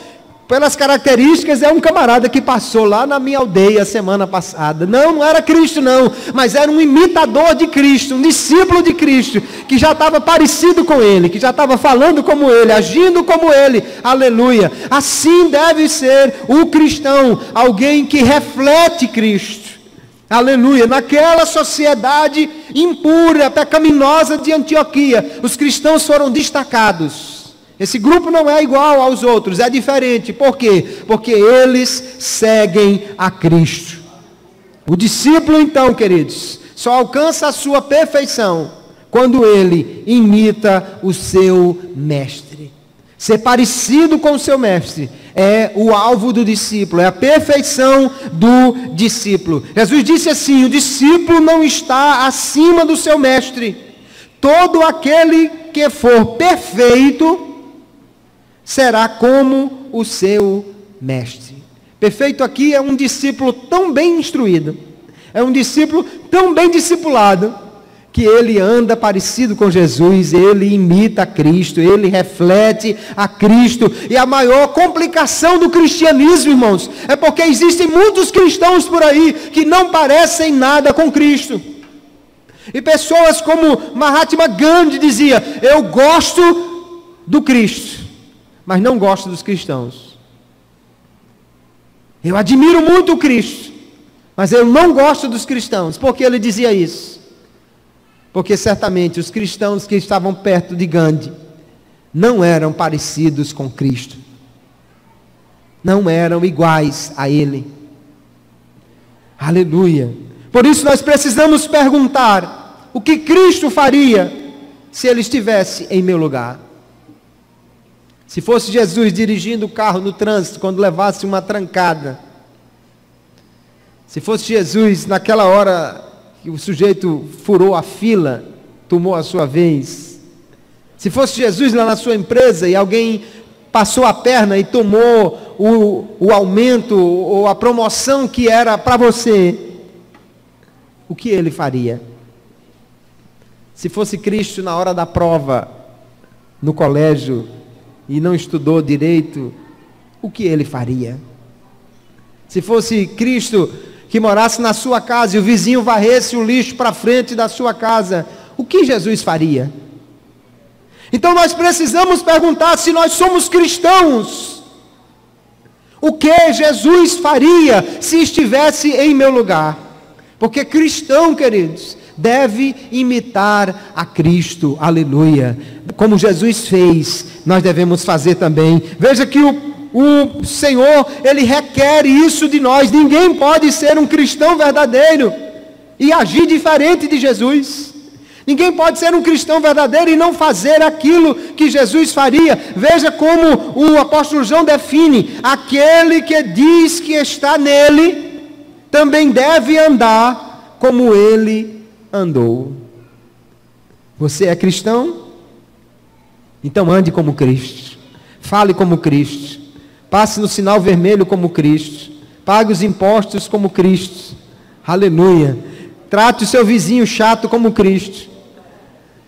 pelas características é um camarada que passou lá na minha aldeia semana passada. Não era Cristo não, mas era um imitador de Cristo, um discípulo de Cristo, que já estava parecido com Ele, que já estava falando como Ele, agindo como Ele, aleluia. Assim deve ser o cristão, alguém que reflete Cristo, aleluia. Naquela sociedade impura, pecaminosa de Antioquia, os cristãos foram destacados. Esse grupo não é igual aos outros, é diferente. Por quê? Porque eles seguem a Cristo. O discípulo então, queridos, só alcança a sua perfeição quando ele imita o seu mestre. Ser parecido com o seu mestre é o alvo do discípulo, é a perfeição do discípulo. Jesus disse assim: o discípulo não está acima do seu mestre. Todo aquele que for perfeito será como o seu mestre. Perfeito aqui é um discípulo tão bem instruído, é um discípulo tão bem discipulado, que ele anda parecido com Jesus, ele imita a Cristo, ele reflete a Cristo. E a maior complicação do cristianismo, irmãos, é porque existem muitos cristãos por aí que não parecem nada com Cristo. E pessoas como Mahatma Gandhi dizia: eu gosto do Cristo, mas não gosto dos cristãos. Eu admiro muito o Cristo, mas eu não gosto dos cristãos. Por que ele dizia isso? Porque certamente os cristãos que estavam perto de Gandhi não eram parecidos com Cristo, não eram iguais a Ele. Aleluia! Por isso nós precisamos perguntar: o que Cristo faria se Ele estivesse em meu lugar? Se fosse Jesus dirigindo o carro no trânsito quando levasse uma trancada, se fosse Jesus naquela hora que o sujeito furou a fila, tomou a sua vez, se fosse Jesus lá na sua empresa e alguém passou a perna e tomou o aumento ou a promoção que era para você, o que ele faria? Se fosse Cristo na hora da prova no colégio e não estudou direito, o que ele faria? Se fosse Cristo que morasse na sua casa e o vizinho varresse o lixo para frente da sua casa, o que Jesus faria? Então nós precisamos perguntar: se nós somos cristãos, o que Jesus faria se estivesse em meu lugar? Porque cristão, queridos, deve imitar a Cristo, aleluia. Como Jesus fez, nós devemos fazer também. Veja que o Senhor, Ele requer isso de nós. Ninguém pode ser um cristão verdadeiro e agir diferente de Jesus. Ninguém pode ser um cristão verdadeiro e não fazer aquilo que Jesus faria. Veja como o apóstolo João define: aquele que diz que está nele, também deve andar como ele andou. Você é cristão? Então ande como Cristo, fale como Cristo, passe no sinal vermelho como Cristo, pague os impostos como Cristo, aleluia. Trate o seu vizinho chato como Cristo,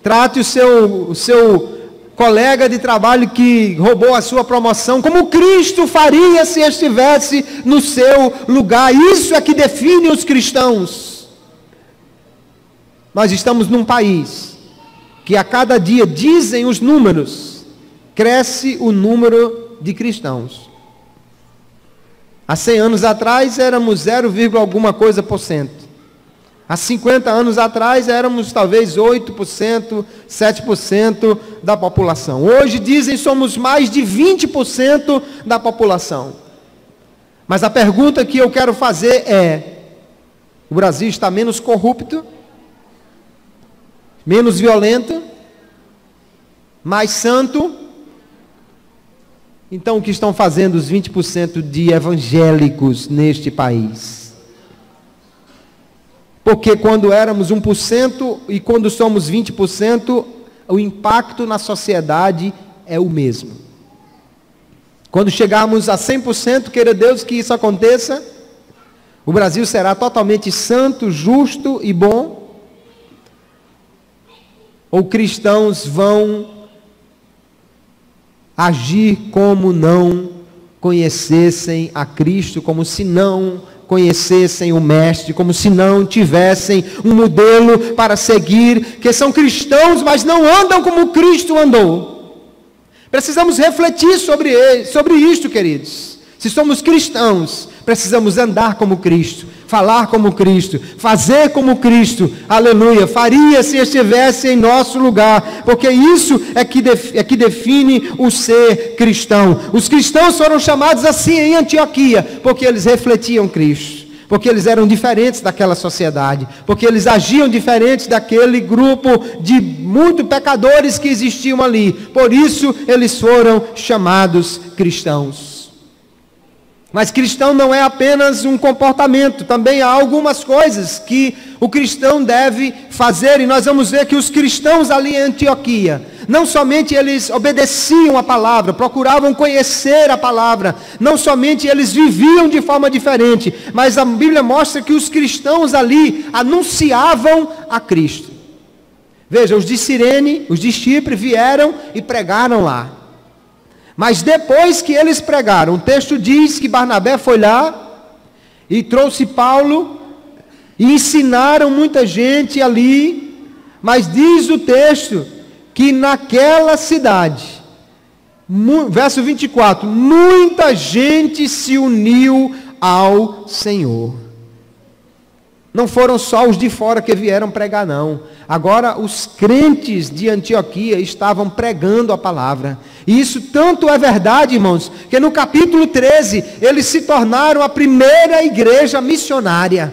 trate o seu colega de trabalho que roubou a sua promoção como Cristo faria se estivesse no seu lugar. Isso é que define os cristãos. Nós estamos num país que a cada dia, dizem os números, cresce o número de cristãos. Há 100 anos atrás éramos 0, alguma coisa por cento. Há 50 anos atrás éramos talvez 8%, 7% da população. Hoje dizem somos mais de 20% da população. Mas a pergunta que eu quero fazer é: o Brasil está menos corrupto, menos violento, mais santo? Então o que estão fazendo os 20% de evangélicos neste país? Porque quando éramos 1% e quando somos 20%, o impacto na sociedade é o mesmo. Quando chegarmos a 100%, queira Deus que isso aconteça, o Brasil será totalmente santo, justo e bom? Ou cristãos vão agir como não conhecessem a Cristo, como se não conhecessem o Mestre, como se não tivessem um modelo para seguir, que são cristãos, mas não andam como Cristo andou? Precisamos refletir sobre isto, queridos. Se somos cristãos, precisamos andar como Cristo, falar como Cristo, fazer como Cristo, aleluia, faria se estivesse em nosso lugar, porque isso é que define o ser cristão. Os cristãos foram chamados assim em Antioquia, porque eles refletiam Cristo, porque eles eram diferentes daquela sociedade, porque eles agiam diferentes daquele grupo de muitos pecadores que existiam ali, por isso eles foram chamados cristãos. Mas cristão não é apenas um comportamento, também há algumas coisas que o cristão deve fazer, e nós vamos ver que os cristãos ali em Antioquia, não somente eles obedeciam a palavra, procuravam conhecer a palavra, não somente eles viviam de forma diferente, mas a Bíblia mostra que os cristãos ali anunciavam a Cristo. Veja, os de Cirene, os de Chipre vieram e pregaram lá. Mas depois que eles pregaram, o texto diz que Barnabé foi lá e trouxe Paulo e ensinaram muita gente ali, mas diz o texto que naquela cidade, verso 24, muita gente se uniu ao Senhor. Não foram só os de fora que vieram pregar, não. Agora os crentes de Antioquia estavam pregando a palavra. E isso tanto é verdade, irmãos, que no capítulo 13, eles se tornaram a primeira igreja missionária.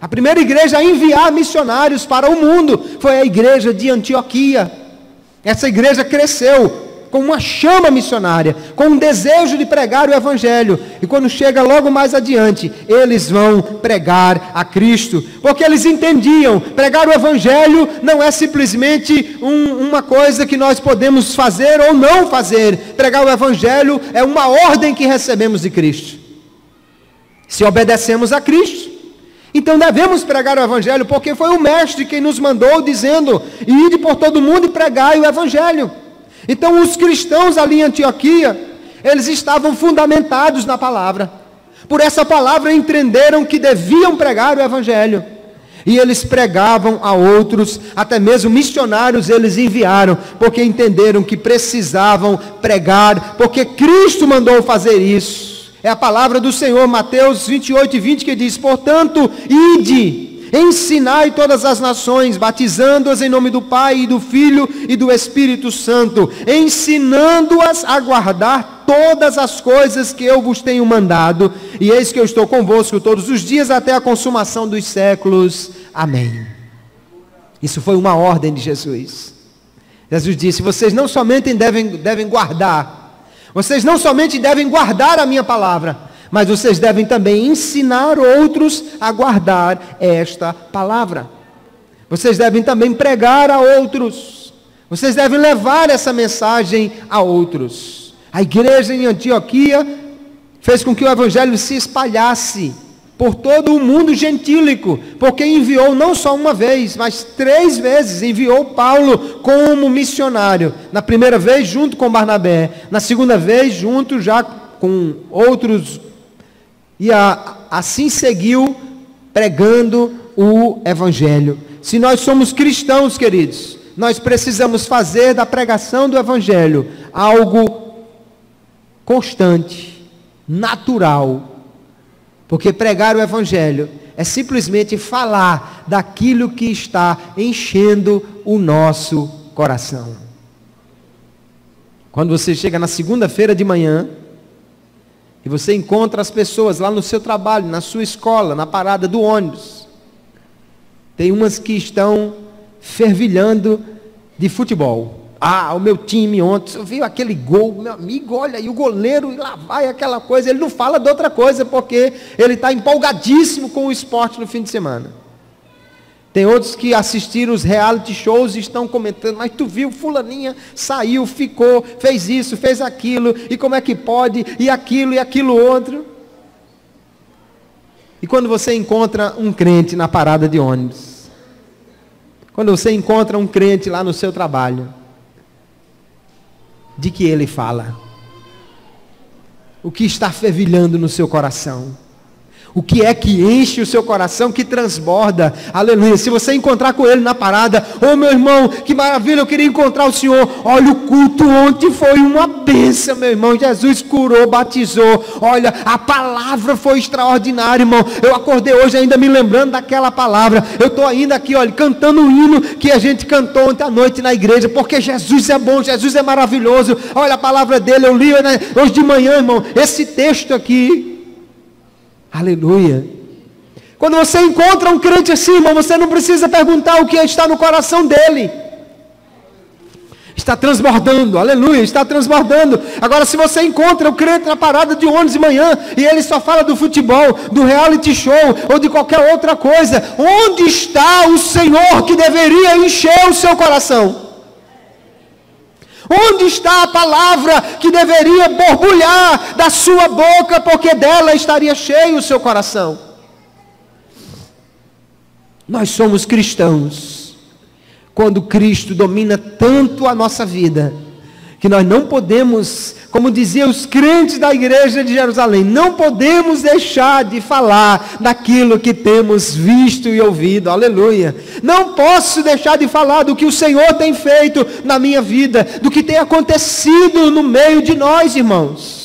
A primeira igreja a enviar missionários para o mundo foi a igreja de Antioquia. Essa igreja cresceu com uma chama missionária, com um desejo de pregar o evangelho, e quando chega logo mais adiante, eles vão pregar a Cristo, porque eles entendiam, pregar o evangelho não é simplesmente uma coisa que nós podemos fazer ou não fazer, pregar o evangelho é uma ordem que recebemos de Cristo. Se obedecemos a Cristo, então devemos pregar o evangelho, porque foi o mestre quem nos mandou dizendo, ide por todo mundo e pregai o evangelho. Então os cristãos ali em Antioquia, eles estavam fundamentados na palavra. Por essa palavra entenderam que deviam pregar o evangelho. E eles pregavam a outros, até mesmo missionários eles enviaram, porque entenderam que precisavam pregar, porque Cristo mandou fazer isso. É a palavra do Senhor, Mateus 28 e 20, que diz, portanto, ide, ensinai todas as nações, batizando-as em nome do Pai, e do Filho e do Espírito Santo, ensinando-as a guardar todas as coisas que eu vos tenho mandado, e eis que eu estou convosco todos os dias até a consumação dos séculos. Amém. Isso foi uma ordem de Jesus. Jesus disse, vocês não somente devem guardar, vocês não somente devem guardar a minha palavra, mas vocês devem também ensinar outros a guardar esta palavra. Vocês devem também pregar a outros. Vocês devem levar essa mensagem a outros. A igreja em Antioquia fez com que o evangelho se espalhasse por todo o mundo gentílico, porque enviou não só uma vez, mas 3 vezes enviou Paulo como missionário. Na primeira vez junto com Barnabé, na segunda vez junto já com outros. E assim seguiu pregando o evangelho. Se nós somos cristãos, queridos, nós precisamos fazer da pregação do evangelho algo constante, natural. Porque pregar o evangelho é simplesmente falar daquilo que está enchendo o nosso coração. Quando você chega na segunda-feira de manhã, e você encontra as pessoas lá no seu trabalho, na sua escola, na parada do ônibus. Tem umas que estão fervilhando de futebol. Ah, o meu time ontem, viu aquele gol, meu amigo, olha aí o goleiro, e lá vai aquela coisa. Ele não fala de outra coisa, porque ele está empolgadíssimo com o esporte no fim de semana. Tem outros que assistiram os reality shows e estão comentando, mas tu viu, fulaninha saiu, ficou, fez isso, fez aquilo, e como é que pode, e aquilo outro. E quando você encontra um crente na parada de ônibus, quando você encontra um crente lá no seu trabalho, de que ele fala? O que está fervilhando no seu coração? O que é que enche o seu coração, que transborda? Aleluia. Se você encontrar com ele na parada, ô meu irmão, que maravilha, eu queria encontrar o Senhor. Olha, o culto ontem foi uma bênção, meu irmão. Jesus curou, batizou. Olha, a palavra foi extraordinária, irmão. Eu acordei hoje ainda me lembrando daquela palavra. Eu estou ainda aqui, olha, cantando um hino que a gente cantou ontem à noite na igreja, porque Jesus é bom, Jesus é maravilhoso. Olha a palavra dele, eu li hoje de manhã, irmão, esse texto aqui. Aleluia. Quando você encontra um crente assim, irmão, você não precisa perguntar o que está no coração dele. Está transbordando, aleluia, está transbordando. Agora, se você encontra o crente na parada de ônibus de manhã e ele só fala do futebol, do reality show ou de qualquer outra coisa, onde está o Senhor que deveria encher o seu coração? Onde está a palavra que deveria borbulhar da sua boca, porque dela estaria cheio o seu coração? Nós somos cristãos quando Cristo domina tanto a nossa vida, que nós não podemos, como diziam os crentes da igreja de Jerusalém, não podemos deixar de falar daquilo que temos visto e ouvido, aleluia. Não posso deixar de falar do que o Senhor tem feito na minha vida, do que tem acontecido no meio de nós, irmãos.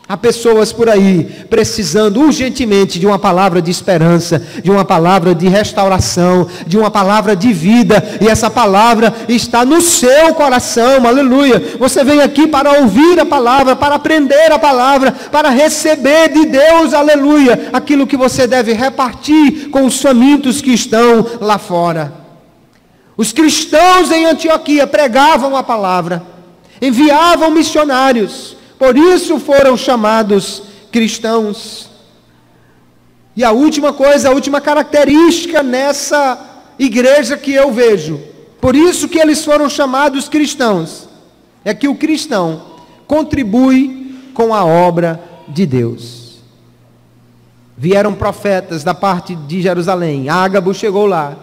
Há pessoas por aí precisando urgentemente de uma palavra de esperança, de uma palavra de restauração, de uma palavra de vida, e essa palavra está no seu coração, aleluia. Você vem aqui para ouvir a palavra, para aprender a palavra, para receber de Deus, aleluia, aquilo que você deve repartir com os famintos que estão lá fora. Os cristãos em Antioquia pregavam a palavra, enviavam missionários, por isso foram chamados cristãos. E a última coisa, a última característica nessa igreja que eu vejo, por isso que eles foram chamados cristãos, é que o cristão contribui com a obra de Deus. Vieram profetas da parte de Jerusalém, Ágabo chegou lá,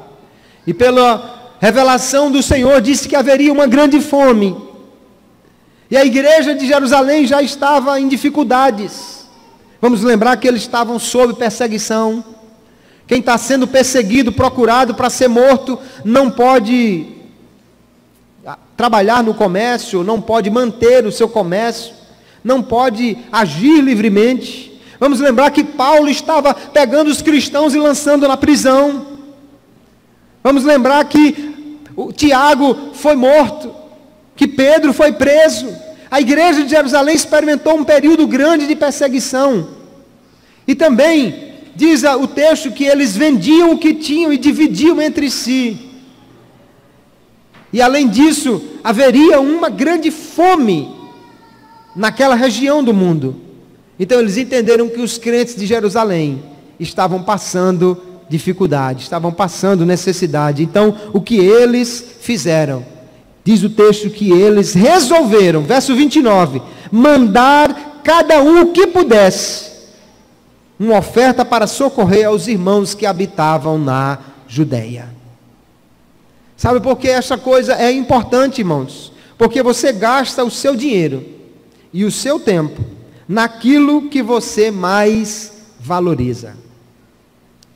e pela revelação do Senhor disse que haveria uma grande fome, e a igreja de Jerusalém já estava em dificuldades. Vamos lembrar que eles estavam sob perseguição. Quem está sendo perseguido, procurado para ser morto, não pode trabalhar no comércio, não pode manter o seu comércio, não pode agir livremente. Vamos lembrar que Paulo estava pegando os cristãos e lançando na prisão. Vamos lembrar que o Tiago foi morto, que Pedro foi preso. A igreja de Jerusalém experimentou um período grande de perseguição. E também diz o texto que eles vendiam o que tinham e dividiam entre si. E além disso, haveria uma grande fome naquela região do mundo. Então eles entenderam que os crentes de Jerusalém estavam passando dificuldade, estavam passando necessidade. Então o que eles fizeram? Diz o texto que eles resolveram, verso 29, mandar cada um o que pudesse, uma oferta para socorrer aos irmãos que habitavam na Judeia. Sabe por que essa coisa é importante, irmãos? Porque você gasta o seu dinheiro e o seu tempo naquilo que você mais valoriza.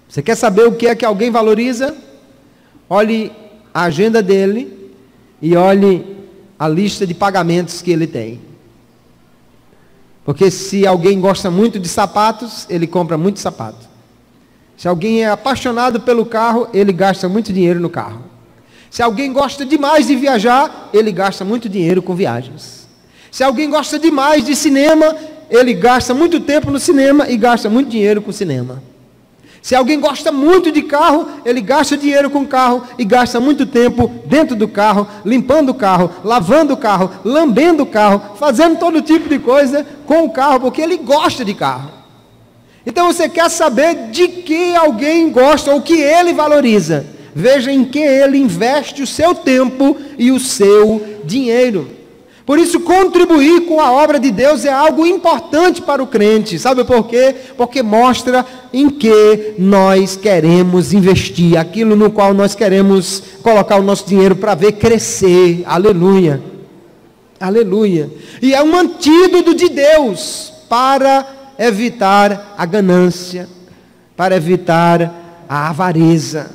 Você quer saber o que é que alguém valoriza? Olhe a agenda dele e olhe a lista de pagamentos que ele tem. Porque se alguém gosta muito de sapatos, ele compra muito sapato. Se alguém é apaixonado pelo carro, ele gasta muito dinheiro no carro. Se alguém gosta demais de viajar, ele gasta muito dinheiro com viagens. Se alguém gosta demais de cinema, ele gasta muito tempo no cinema e gasta muito dinheiro com cinema. Se alguém gosta muito de carro, ele gasta dinheiro com carro e gasta muito tempo dentro do carro, limpando o carro, lavando o carro, lambendo o carro, fazendo todo tipo de coisa com o carro, porque ele gosta de carro. Então você quer saber de que alguém gosta ou que ele valoriza? Veja em que ele investe o seu tempo e o seu dinheiro. Por isso, contribuir com a obra de Deus é algo importante para o crente. Sabe por quê? Porque mostra em que nós queremos investir, aquilo no qual nós queremos colocar o nosso dinheiro para ver crescer. Aleluia. Aleluia. E é um antídoto de Deus para evitar a ganância, para evitar a avareza.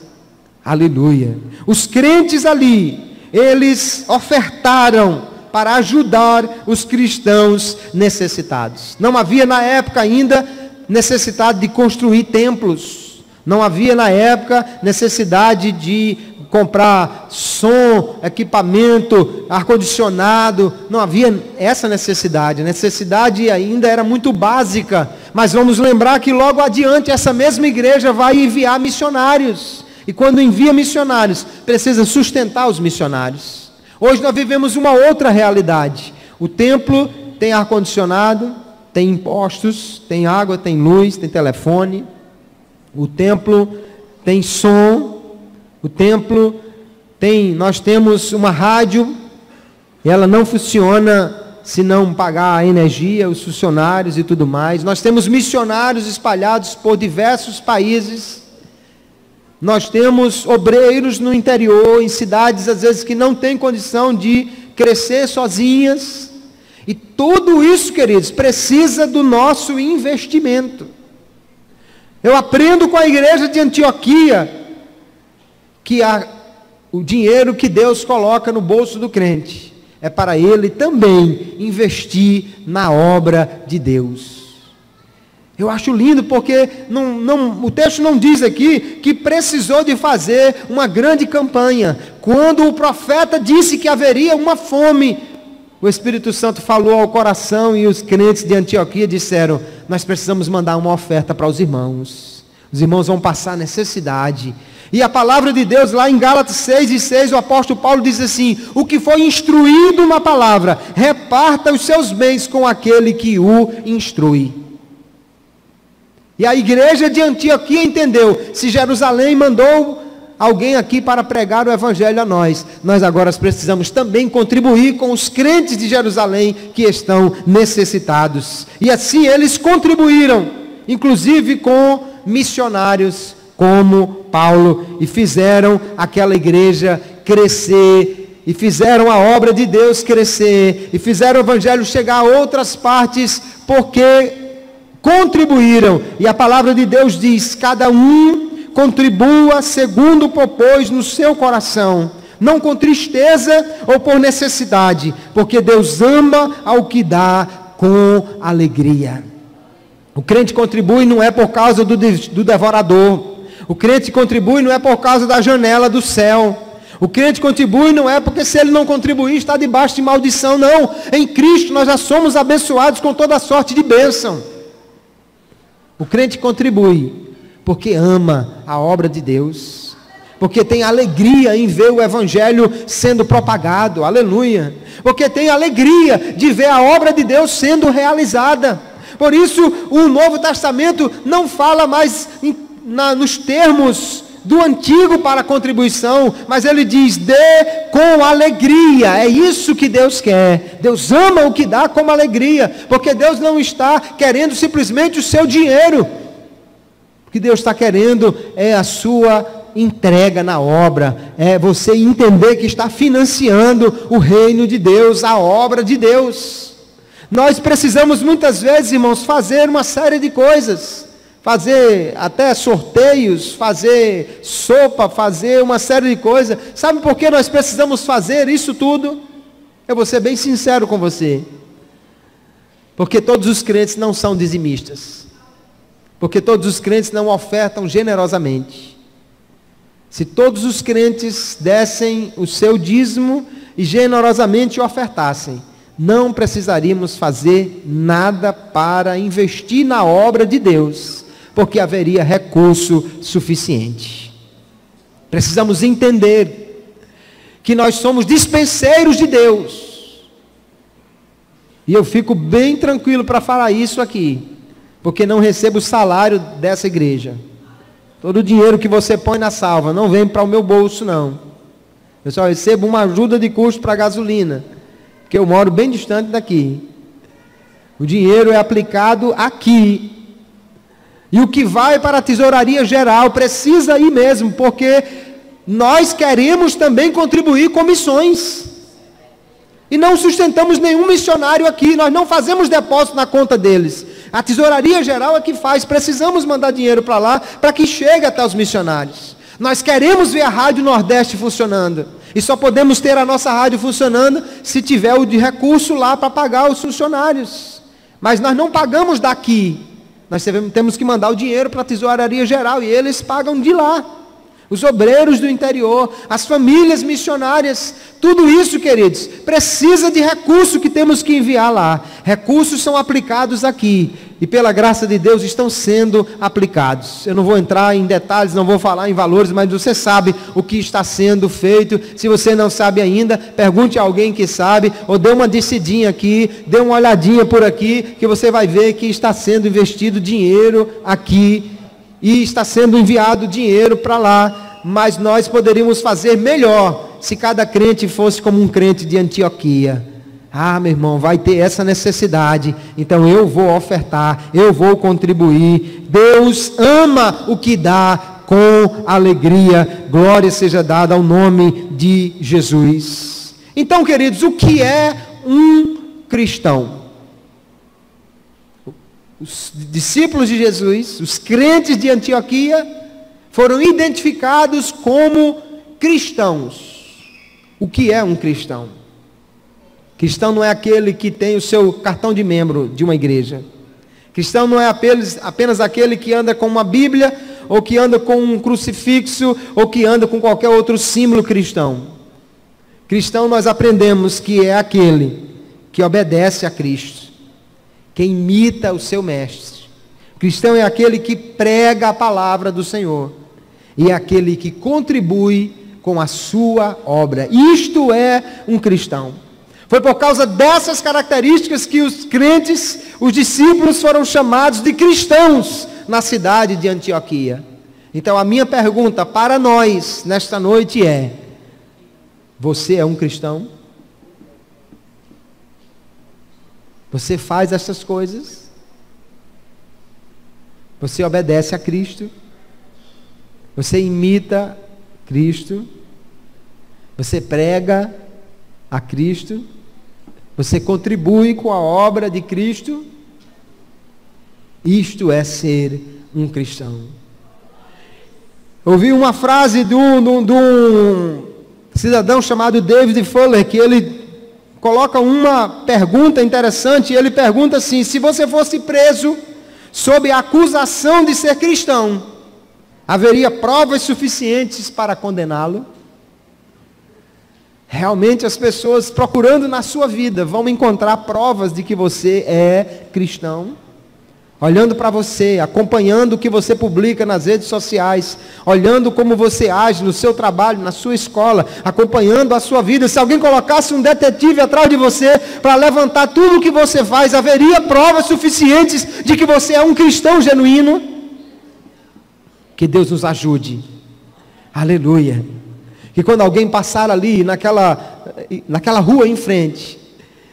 Aleluia. Os crentes ali, eles ofertaram para ajudar os cristãos necessitados. Não havia na época ainda necessidade de construir templos. Não havia na época necessidade de comprar som, equipamento, ar-condicionado. Não havia essa necessidade. A necessidade ainda era muito básica. Mas vamos lembrar que logo adiante essa mesma igreja vai enviar missionários. E quando envia missionários, precisa sustentar os missionários. Hoje nós vivemos uma outra realidade. O templo tem ar-condicionado, tem impostos, tem água, tem luz, tem telefone. O templo tem som. O templo tem, nós temos uma rádio, e ela não funciona se não pagar a energia, os funcionários e tudo mais. Nós temos missionários espalhados por diversos países. Nós temos obreiros no interior, em cidades às vezes que não têm condição de crescer sozinhas. E tudo isso, queridos, precisa do nosso investimento. Eu aprendo com a igreja de Antioquia que o dinheiro que Deus coloca no bolso do crente é para ele também investir na obra de Deus. Eu acho lindo porque o texto não diz aqui que precisou de fazer uma grande campanha. Quando o profeta disse que haveria uma fome, o Espírito Santo falou ao coração e os crentes de Antioquia disseram: nós precisamos mandar uma oferta para os irmãos. Os irmãos vão passar necessidade. E a palavra de Deus lá em Gálatas 6:6, o apóstolo Paulo diz assim: o que foi instruído na palavra, reparta os seus bens com aquele que o instrui. E a igreja de Antioquia entendeu: se Jerusalém mandou alguém aqui para pregar o evangelho a nós agora precisamos também contribuir com os crentes de Jerusalém que estão necessitados. E assim eles contribuíram, inclusive com missionários como Paulo, e fizeram aquela igreja crescer, e fizeram a obra de Deus crescer, e fizeram o evangelho chegar a outras partes, porque contribuíram. E a palavra de Deus diz: cada um contribua segundo propôs no seu coração, não com tristeza ou por necessidade, porque Deus ama ao que dá com alegria. O crente contribui não é por causa do devorador. O crente contribui não é por causa da janela do céu. O crente contribui não é porque se ele não contribuir está debaixo de maldição, não. Em Cristo nós já somos abençoados com toda sorte de bênção. O crente contribui porque ama a obra de Deus, porque tem alegria em ver o evangelho sendo propagado, aleluia, porque tem alegria de ver a obra de Deus sendo realizada. Por isso o Novo Testamento não fala mais nos termos do antigo para a contribuição, mas ele diz: dê com alegria. É isso que Deus quer. Deus ama o que dá com alegria, porque Deus não está querendo simplesmente o seu dinheiro. O que Deus está querendo é a sua entrega na obra, é você entender que está financiando o reino de Deus, a obra de Deus. Nós precisamos muitas vezes, irmãos, fazer uma série de coisas, fazer até sorteios, fazer sopa, fazer uma série de coisas. Sabe por que nós precisamos fazer isso tudo? Eu vou ser bem sincero com você. Porque todos os crentes não são dizimistas. Porque todos os crentes não ofertam generosamente. Se todos os crentes dessem o seu dízimo e generosamente ofertassem, não precisaríamos fazer nada para investir na obra de Deus, porque haveria recurso suficiente. Precisamos entender que nós somos dispenseiros de Deus. E eu fico bem tranquilo para falar isso aqui, porque não recebo o salário dessa igreja. Todo o dinheiro que você põe na salva não vem para o meu bolso, não. Eu só recebo uma ajuda de custo para a gasolina, porque eu moro bem distante daqui. O dinheiro é aplicado aqui. E o que vai para a tesouraria geral precisa ir mesmo, porque nós queremos também contribuir com missões. E não sustentamos nenhum missionário aqui, nós não fazemos depósito na conta deles. A tesouraria geral é que faz, precisamos mandar dinheiro para lá, para que chegue até os missionários. Nós queremos ver a Rádio Nordeste funcionando, e só podemos ter a nossa rádio funcionando se tiver o de recurso lá para pagar os funcionários. Mas nós não pagamos daqui, nós temos que mandar o dinheiro para a tesouraria geral, e eles pagam de lá. Os obreiros do interior, as famílias missionárias, tudo isso, queridos, precisa de recurso que temos que enviar lá. Recursos são aplicados aqui, e pela graça de Deus estão sendo aplicados. Eu não vou entrar em detalhes, não vou falar em valores, mas você sabe o que está sendo feito. Se você não sabe ainda, pergunte a alguém que sabe, ou dê uma descidinha aqui, dê uma olhadinha por aqui, que você vai ver que está sendo investido dinheiro aqui, e está sendo enviado dinheiro para lá. Mas nós poderíamos fazer melhor, se cada crente fosse como um crente de Antioquia. Ah, meu irmão, vai ter essa necessidade, então eu vou ofertar, eu vou contribuir. Deus ama o que dá com alegria. Glória seja dada ao nome de Jesus. Então, queridos, o que é um cristão? Os discípulos de Jesus, os crentes de Antioquia, foram identificados como cristãos. O que é um cristão? Cristão não é aquele que tem o seu cartão de membro de uma igreja. Cristão não é apenas aquele que anda com uma Bíblia, ou que anda com um crucifixo, ou que anda com qualquer outro símbolo cristão. Cristão, nós aprendemos que é aquele que obedece a Cristo, que imita o seu mestre. Cristão é aquele que prega a palavra do Senhor, e é aquele que contribui com a sua obra. Isto é um cristão. Foi por causa dessas características que os crentes, os discípulos, foram chamados de cristãos na cidade de Antioquia. Então a minha pergunta para nós nesta noite é: você é um cristão? Você faz essas coisas? Você obedece a Cristo? Você imita Cristo? Você prega a Cristo? Você contribui com a obra de Cristo? Isto é ser um cristão. Ouvi uma frase de um cidadão chamado David Fuller, que ele coloca uma pergunta interessante. Ele pergunta assim: se você fosse preso sob a acusação de ser cristão, haveria provas suficientes para condená-lo? Realmente as pessoas procurando na sua vida vão encontrar provas de que você é cristão? Olhando para você, acompanhando o que você publica nas redes sociais, olhando como você age no seu trabalho, na sua escola, acompanhando a sua vida. Se alguém colocasse um detetive atrás de você para levantar tudo o que você faz, haveria provas suficientes de que você é um cristão genuíno? Que Deus nos ajude. Aleluia. Que quando alguém passar ali naquela rua em frente,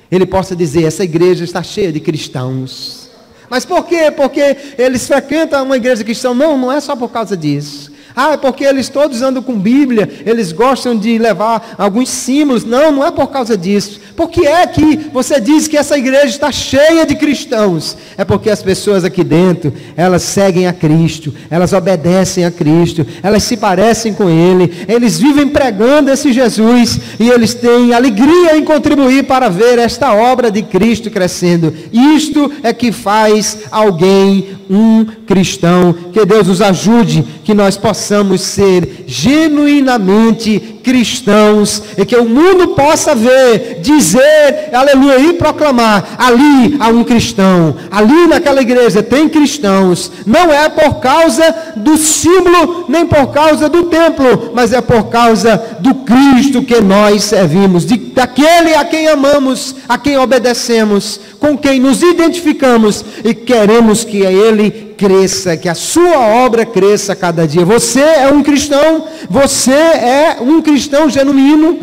ele possa dizer: essa igreja está cheia de cristãos. Mas por quê? Porque eles frequentam uma igreja cristã? Não, não é só por causa disso. Ah, é porque eles todos andam com Bíblia, eles gostam de levar alguns símbolos. Não, não é por causa disso. Por que é que você diz que essa igreja está cheia de cristãos? É porque as pessoas aqui dentro, elas seguem a Cristo, elas obedecem a Cristo, elas se parecem com Ele, eles vivem pregando esse Jesus, e eles têm alegria em contribuir para ver esta obra de Cristo crescendo. Isto é que faz alguém um cristão. Que Deus nos ajude, que nós possamos ser genuinamente cristãos, e que o mundo possa ver, dizer, aleluia, e proclamar: ali há um cristão, ali naquela igreja tem cristãos. Não é por causa do símbolo, nem por causa do templo, mas é por causa do Cristo que nós servimos, daquele a quem amamos, a quem obedecemos, com quem nos identificamos, e queremos que Ele cresça, que a sua obra cresça cada dia. Você é um cristão? Você é um cristão genuíno?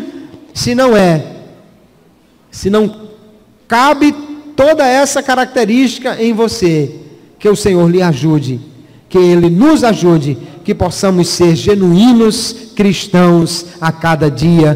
Se não é, se não cabe toda essa característica em você, que o Senhor lhe ajude, que Ele nos ajude, que possamos ser genuínos cristãos a cada dia.